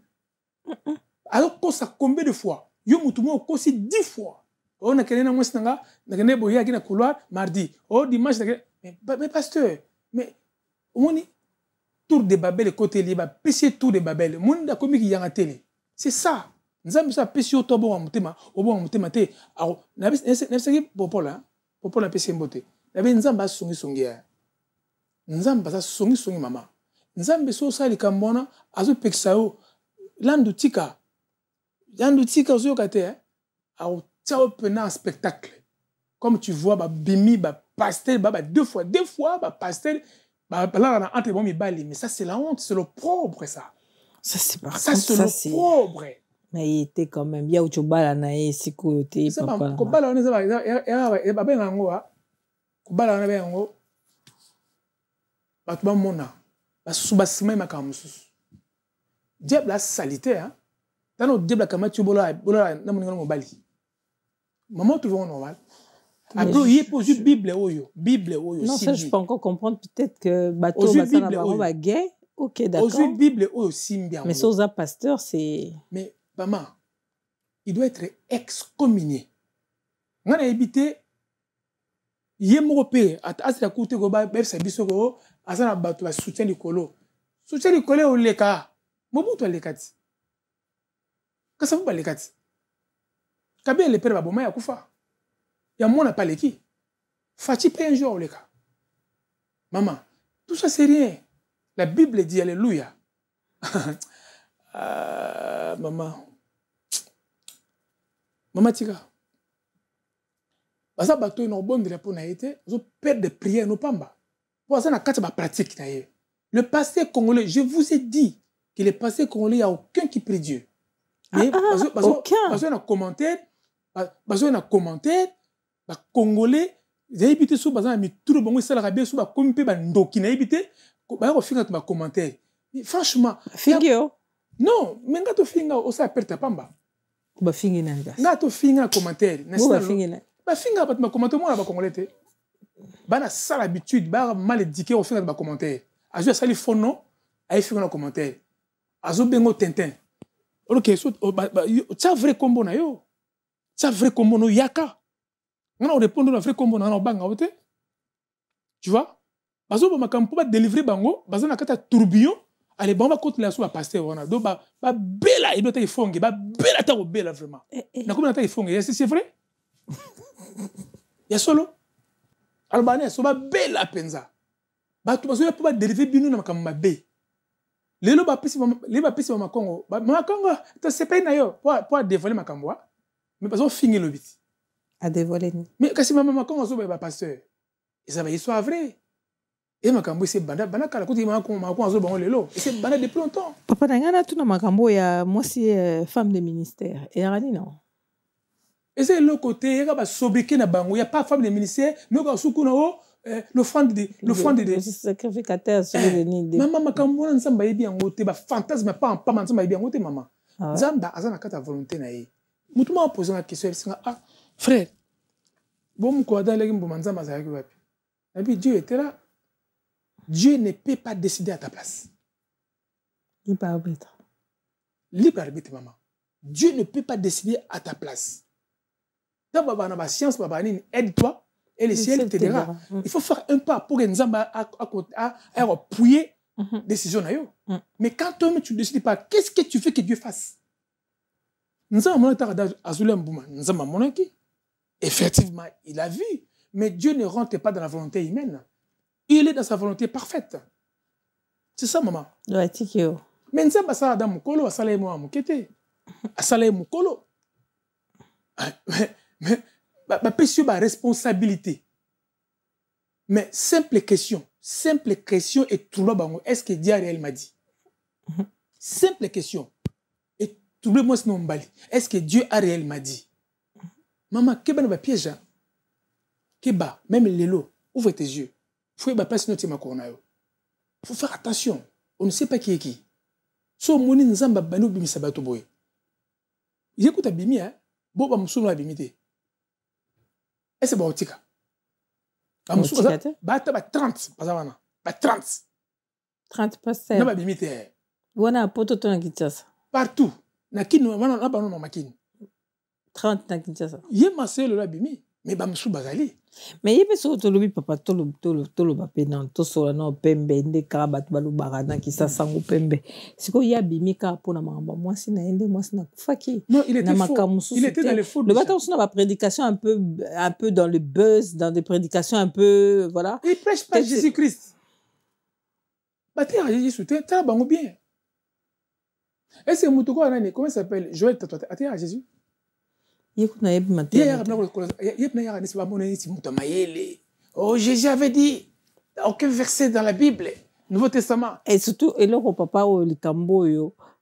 Alors qu'on ça combien de fois? Yo mutumo aussi 10 fois. On a kenena moi sinanga, na kenena boya kina couloir mardi. Oh dimanche mais pasteur, mais omoni tour de Babel côté liba, pêcher tour de Babel. Monde da komi ki yanga télé. C'est ça. Nzambe ça pêcher otobo wa mutema, obo wa mutema te. Alors na bisaki popola, popola pêcher mbote. Nabe nzamba songi nzamba sa songi mama nzambe so sali kambona azo pekisa yo landu tika ozo kate au tao pena un spectacle comme tu vois ba bimi ba pastel ba deux fois ba pastel ba là na entre bon mi bali mais ça c'est la honte, c'est l'opprobre ça c'est par ça c'est l'opprobre. Mais il était quand même bien où tu bala na sikoyote papa ko bala on za ba ben ngo ko bala na ben ngo ba to ba mona ba suba sima makamusu diable la salité hein tano diable kama tu bola na moninga mobali maman tu vois normal après il pose Bible oyo non ça je peux encore comprendre peut-être que bateau basana ba gay OK d'accord aux Bible oyo simbia mais ça pasteur c'est mais maman il doit être excommunié ngana éviter yemo pe asira koute ko ba befsa bisoko asana bato ba soutien likolo au leka mobutu lekati kasa fu ba lekati kabien le père baboma ya kufa ya mona pas leki fachi pe un jour au leka maman tout ça c'est rien la Bible dit alléluia maman tika basa bato ino bonne réponse na été zo perdre de prière no pamba pour ça na kati ba pratique na ye. Le pasteur congolais, je vous ai dit que le pasteur congolais, il n'y a aucun qui prie Dieu. Mais aucun. Parce qu'on a commentaire, congolais, j'ai évité sous bazan mi tout le bon ça la bien sous ba comme pe ba ndoki na évité ba ko finga ba commentaire. Franchement, fingio. Non, mais ngato finga o sa perte pamba. Ba fingi na nga. Ngato finga commentaire. Ba fingi na. Ba finga ba commentaire moi ba congolais te. Ba na ça l'habitude, ba mal éduqué au finga ba commentaire. Azo sali fono ay finga na commentaire. Azo bengo tintin. OK, so ça vrai combo na yo. Ça vrai combo no yaka. On répond na vrai combo na banga ote. Tu vois? Bazo ba makampo ba délivrer bango, bazo na kata tourbillon, allez bon va contre la sous pasteur on a do ba bela il doit être fongue, ba bela ta bela vraiment. Na comme na ta fongue, c'est vrai? Ya solo. Albania so ba bela penza. Ba tu bazo ba délivrer binu na makambo be. Lelo ba pesi mama Congo, mama Congo, to c'est pas na yo pour dévoiler makambo. Mais bazo finir le bit. À dévoiler. Mais kasi mama Congo so ba pasteur. Et ça va histoire vrai. Et makambo c'est banda kala kuti mama Congo zo bango lelo. Et c'est banda depuis longtemps. Papa ngana tu na makambo ya moi si femme de ministère. Et rani non. Et c'est le côté il y a ba sobriquet na bango, il y a pas femme de ministère, nous ga suku na o l'offrande de sacrificateur sur le nid. Maman makambo na nzamba yebi yango te ba fantasme pas nzamba yebi yango te maman. Nzamba azana kata volonté na ye. Mutu ma poser la question singa frère. Bon ko adale ngimbo nzamba za yaki wapi. Et puis Dieu était là. Dieu ne peut pas décider à ta place. Libre arbitre. Libre arbitre maman. Dieu ne peut pas décider à ta place. Dans la science, aide-toi et le ciel t'aidera. Il faut faire un pas pour que Nzamba appuyer décision. Mais quand toi tu ne décides pas, qu'est-ce que tu fais que Dieu fasse? Effectivement, il a vu. Mais Dieu ne rentre pas dans la volonté humaine. Il est dans sa volonté parfaite. C'est ça, maman. Mais Nzamba ça dans mukolo, asalaye mo amukete. Asalaye mukolo. Mais la responsabilité. Mais simple question et tout le monde, est-ce que Dieu réellement dit? Simple question et tout le monde est-ce que Dieu a réellement dit? Maman, qu'est-ce que piège? Keba, même les lots, ouvre tes yeux. Faut faire attention. On ne sait pas qui est qui. So moni nzamba bano bimi sabato boy. Yekuta bimi bo ba musuno abimite. Est-ce ba otika? Ba musuno ba 30 pasavana. Ba 30. 30 passer. Na ba bimite. Wana poto to na Kinshasa. Partout. Na kinu wana na bano makini. 30 na Kinshasa. Ye maselo la bimi. Mais bamsou bazali. Mais il y a ce que papa tolo bapenan to solana pembe nde karabat balu barana qui sa sango pembe. C'est quoi y a bimika pour na mamba moi si na ende moi si na kufaki. Non, il était faux. Il était dans les faux. Le bâton on a prédication un peu dans le buzz, dans des prédications un peu voilà. Il prêche pas Jésus-Christ. Bâté à Jésus, tu as bango bien. Est-ce que Moutouko Anane, comment il s'appelle? Joël Tatote, tu à Jésus? Oh, Jésus avait dit aucun verset dans la Bible, Nouveau Testament. Et surtout, et là, au papa, le Cambo,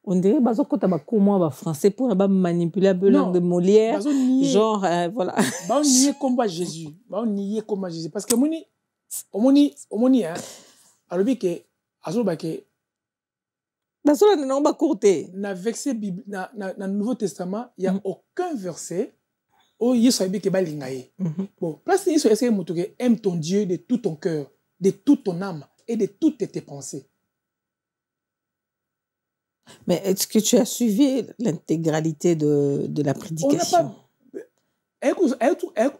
on dirait que tu as comment français pour manipuler un peu langue de Molière. Genre, voilà. On nie comme Jésus. On nie comme Jésus. Parce que moni, hein, alors que, azobake. Dans le verset Bible, dans le Nouveau Testament, il n'y a aucun verset où il y a que balingaye. Bon, place il y a aime ton Dieu de tout ton cœur, de toute ton âme et de toutes tes pensées. Mais est-ce que tu as suivi l'intégralité de la prédication?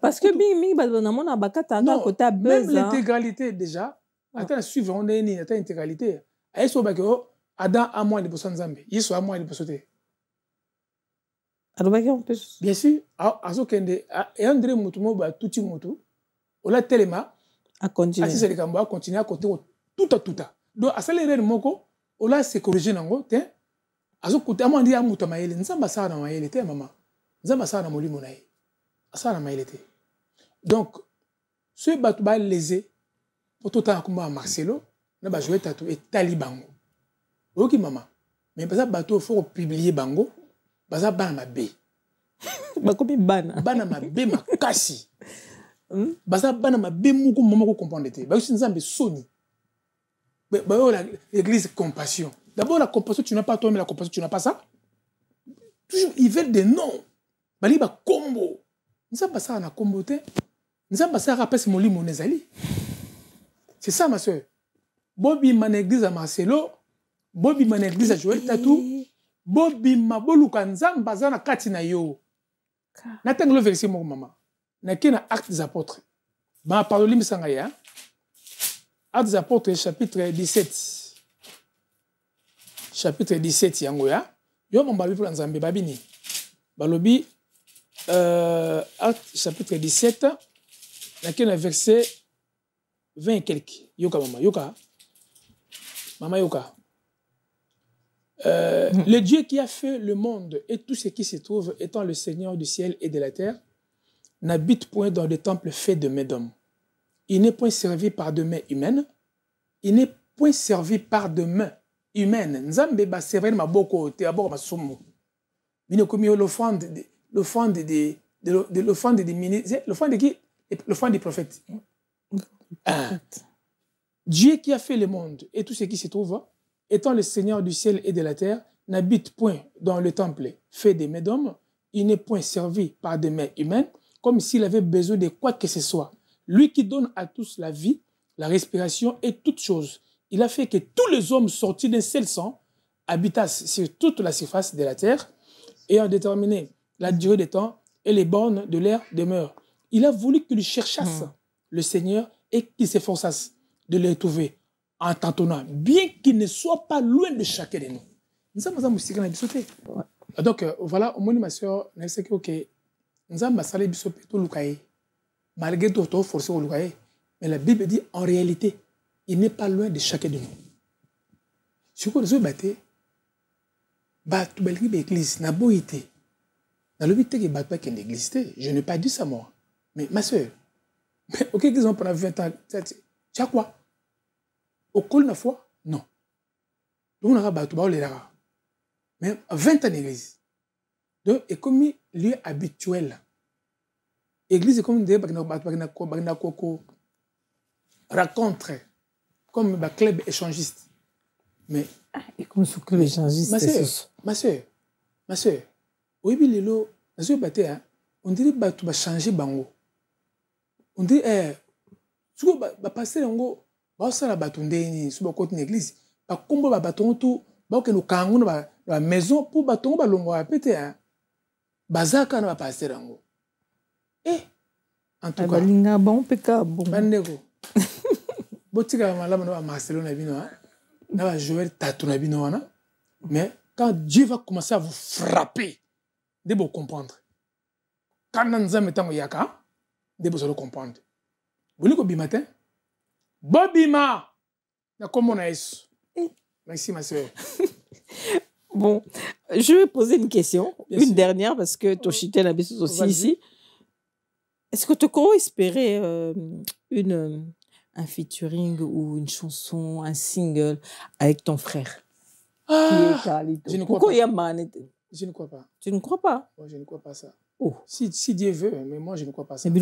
Parce que même l'intégralité déjà, attends, suivre, on est une intégralité. Adam a moins de personnes zambé. Il soit moins de personnes. Bien sûr, azokende et André Moutumo ba touti mutu. Ola telema a continuer. Asi c'est a continuer à côté tout. Donc à cela le moko, ola se corriger nango, te. Azokuta amandi ya mutu maele, nzamba sa na maele te maman. Nzamba sa na molimo na ye. Asa na maele te. Donc ce batu ba lésé pour tout temps comme Marcelo, na ba jouer tatu et talibango. Ok maman, mais parce que bateau faut publier bango, parce que bana mabe. Bakomi bana. Bana mabe makasi. Parce que bana mabe moko maman ko comprendre te. Ba aussi nzambe soni. L'église compassion. D'abord la compassion tu n'as pas toi mais la compassion tu n'as pas ça. Toujours ils veulent des noms. Bali ba combo. Nzamba ça na combo te. Nzamba ça rappelle mon lit mon ezali. C'est ça ma soeur. Bobby man église à Marcelo. Bobby man église à Joël Tatou. Bobby maboluka nzamba za na kati na yo. Natang le verset mon maman. Na kena acte des apôtres. Ba parole mi sanga ya. Acte des apôtres chapitre 17. Chapitre 17 yango ya. Yo mon babi pour nzambe babini. Balobi acte chapitre 17 na kena verset 20 et quelques. Yoka maman, yoka. Maman yoka. Le Dieu qui a fait le monde et tout ce qui s'y trouve, étant le Seigneur du ciel et de la terre, n'habite point dans des temples faits de mains d'hommes. Il n'est point servi par de mains humaines. Il n'est point servi par de mains humaines. Nzambe ba servi ma boko te abord ma sumo. Bino komi l'offrande des ministres, l'offrande de qui? L'offrande des prophètes. Dieu qui a fait le monde et tout ce qui s'y trouve, étant le Seigneur du ciel et de la terre, n'habite point dans le temple fait des mains d'hommes. Il n'est point servi par des mains humaines, comme s'il avait besoin de quoi que ce soit. Lui qui donne à tous la vie, la respiration et toutes choses. Il a fait que tous les hommes sortis d'un seul sang habitassent sur toute la surface de la terre, ayant déterminé la durée des temps et les bornes de leur demeure. Il a voulu qu'ils cherchassent le Seigneur et qu'ils s'efforçassent de le trouver en tâtonnant, bien qu'il ne soit pas loin de chacun de nous. Nous sommes sauté. Donc voilà, au moins ma soeur, je sais que nous avons salé bisopé tout l'oukaye. Malgré tout, on forcé au l'oukaye. Mais la Bible dit en réalité, il n'est pas loin de chacun de nous. Ce que nous avons battu, tu as l'église, n'a beau été. Dans le but que tu pas qu'une église, je n'ai pas dit ça moi. Mais ma soeur, ok, ils ont pendant 20 ans, tu as quoi? Au col de foi? Non. Donc, on a battu, mais 20 ans d'église. Donc, c'est comme lieu habituel. L'église est comme des rencontres, comme un club échangiste. Mais. Et comme ce club échangiste. Ma soeur, oui, Lilo, on dirait que tu vas changer bango. On dit, tu vas passer bango. Ça la batonde sur côté l'église ba kombo ba baton tout ba que nous kango la maison pour baton ba longo a pété bazaka na passer rango En tout cas. Balinga bon peka bon. Bandeko. Botika malama na Marcelo na bino, na Joël Tatou na bino wana. Mais quand Dieu va commencer à vous frapper, de vous comprendre. Quand nous sommes en yaka, de vous comprendre. Vous voulez que matin? Bobima! Comment on a isso? Merci ma soeur. Bon, je vais poser une question, une dernière, parce que Toshité l'a aussi ici. Est-ce que tu peux espérer un featuring ou une chanson, un single avec ton frère? Je ne crois pas. Je ne crois pas. Tu ne crois pas? Oh, je ne crois pas ça. Oh. Si Dieu veut, mais moi je ne crois pas ça. On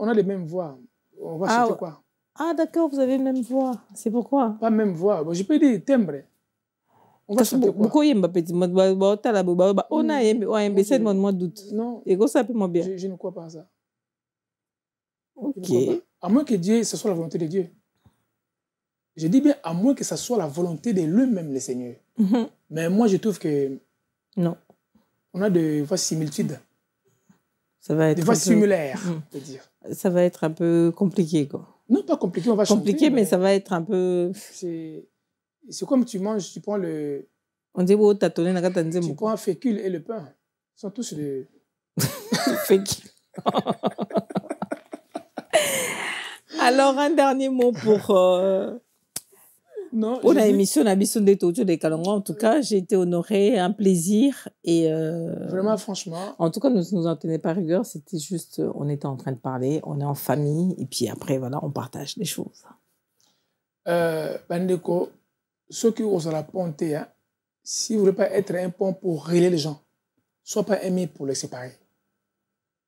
a les mêmes voix. On va chanter quoi? Ah d'accord, vous avez la même voix. C'est pourquoi? Pas même voix. Bon, je peux dire timbre. On va chanter quoi? Non. Je ne crois pas à ça. Ok. À moins que Dieu, ce soit la volonté de Dieu. Je dis bien à moins que ce soit la volonté de lui-même, le Seigneur. Mais moi, je trouve que... Non. On a des voix similitudes. Ça va être des voix similaires, je veux dire. Ça va être un peu compliqué, quoi. Non, pas compliqué, on va chanter. Compliqué, mais ça va être un peu... C'est comme tu manges, tu prends le... On dit, oh, t'as tonné, tu prends un fécule et le pain. Ils sont tous de... Fécule. Alors, un dernier mot pour... Non, pour l'émission de Tojo de Kalongo. En tout cas, j'ai été honorée, un plaisir. Et vraiment, franchement. En tout cas, nous en tenait pas rigueur. C'était juste, on était en train de parler, on est en famille. Et puis après, voilà, on partage des choses. Bandeko, ceux qui osent la ponte, hein, si vous ne voulez pas être un pont pour relier les gens, sois pas aimé pour les séparer.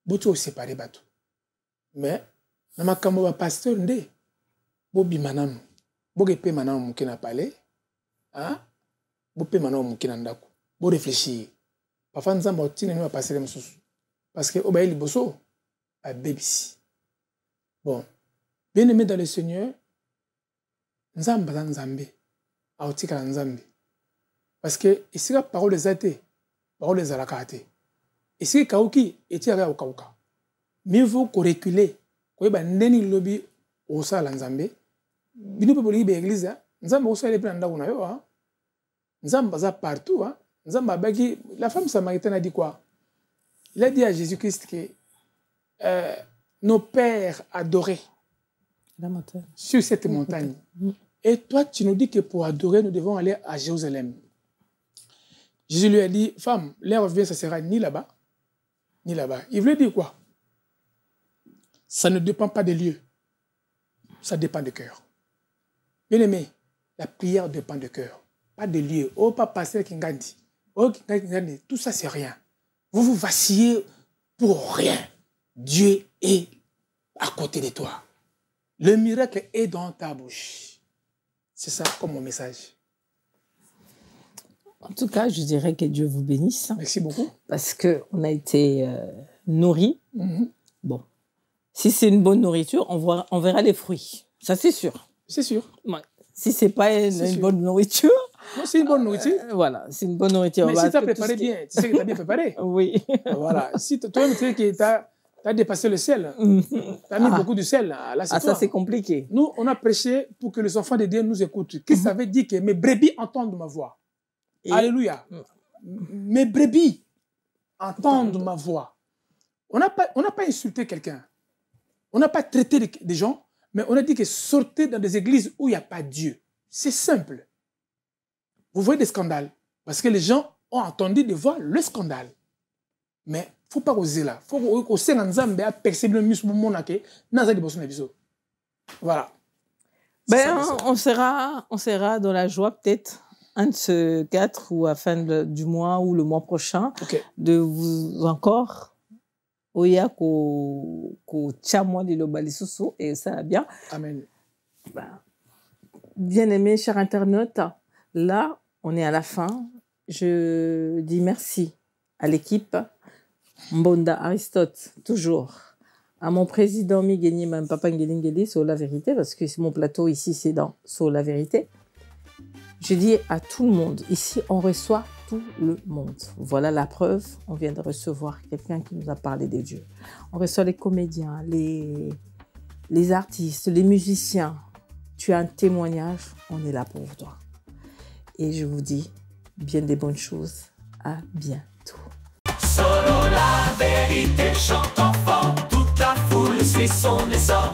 Vous pouvez séparer, bateau. Mais, dans ma caméra, pasteur, Bobi Manam. Boge pe manam mukina parler, hein? Bo pe manam mukina ndako. Bo réfléchir. Parfois nous avons tine nous passer les choses parce que obaï liboso a bébisi. Bon, bien aimé dans le Seigneur, nzamba nzambe, a otika nzambe. Parce que ici la parole des athées, parole des alakate. Ici kauki etiara okauka. Mieux vaut qu'on recule, qu'on eba neni lobby au sa nzambe. Bino pe boli be église nzamba osale pe ndako na yo hein nzamba za partout hein nzamba baki la femme samaritaine a dit quoi? Il a dit à Jésus-Christ que nos pères adoraient sur cette montagne. Et toi tu nous dis que pour adorer nous devons aller à Jérusalem. Jésus lui a dit femme, l'heure vient, ça sera ni là-bas ni là-bas. Il veut dire quoi? Ça ne dépend pas des lieux, ça dépend du cœur. Bien aimé, la prière dépend du cœur, pas de lieu. Oh, pas pasteur Kingandi. Oh, Kingandi, tout ça, c'est rien. Vous vacillez pour rien. Dieu est à côté de toi. Le miracle est dans ta bouche. C'est ça comme mon message. En tout cas, je dirais que Dieu vous bénisse. Merci beaucoup. Parce qu'on a été nourris. Bon, si c'est une bonne nourriture, on verra les fruits. Ça, c'est sûr. C'est sûr. Ouais. Si ce n'est pas une bonne nourriture... Non, c'est une bonne nourriture. Voilà, c'est une bonne nourriture. Mais si tu as préparé bien, tu sais que tu as bien préparé. Oui. Voilà. Si toi, tu sais que tu as dépassé le sel, tu as mis beaucoup de sel, là, c'est ça, c'est compliqué. Nous, on a prêché pour que les enfants de Dieu nous écoutent. Qu'est-ce que ça veut dire que mes brebis entendent ma voix? Alléluia. Mes brebis entendent ma voix. On n'a pas insulté quelqu'un. On n'a pas traité des gens. Mais on a dit que sortez dans des églises où il n'y a pas Dieu. C'est simple. Vous voyez des scandales. Parce que les gens ont entendu de voir le scandale. Mais il ne faut pas oser là. Il faut oser dans Zambie à percer le muscle pour monaquer. Voilà. Ben, on sera dans la joie peut-être un de ce 4 ou à fin du mois ou le mois prochain de vous encore... Oya ko tchamwa de l'obalisoso et ça va bien. Amen. Bien aimé, chers internautes, là, on est à la fin. Je dis merci à l'équipe. Mbonda Aristote, toujours. À mon président Miguel Mam Papa Ngelingeli sur la vérité, parce que mon plateau ici, c'est dans sur la vérité. Je dis à tout le monde, ici, on reçoit tout le monde. Voilà la preuve, on vient de recevoir quelqu'un qui nous a parlé de Dieu. On reçoit les comédiens, les artistes, les musiciens. Tu as un témoignage, on est là pour toi. Et je vous dis bien des bonnes choses. À bientôt. Solo la vérité chante enfant, toute la foule suit son essor.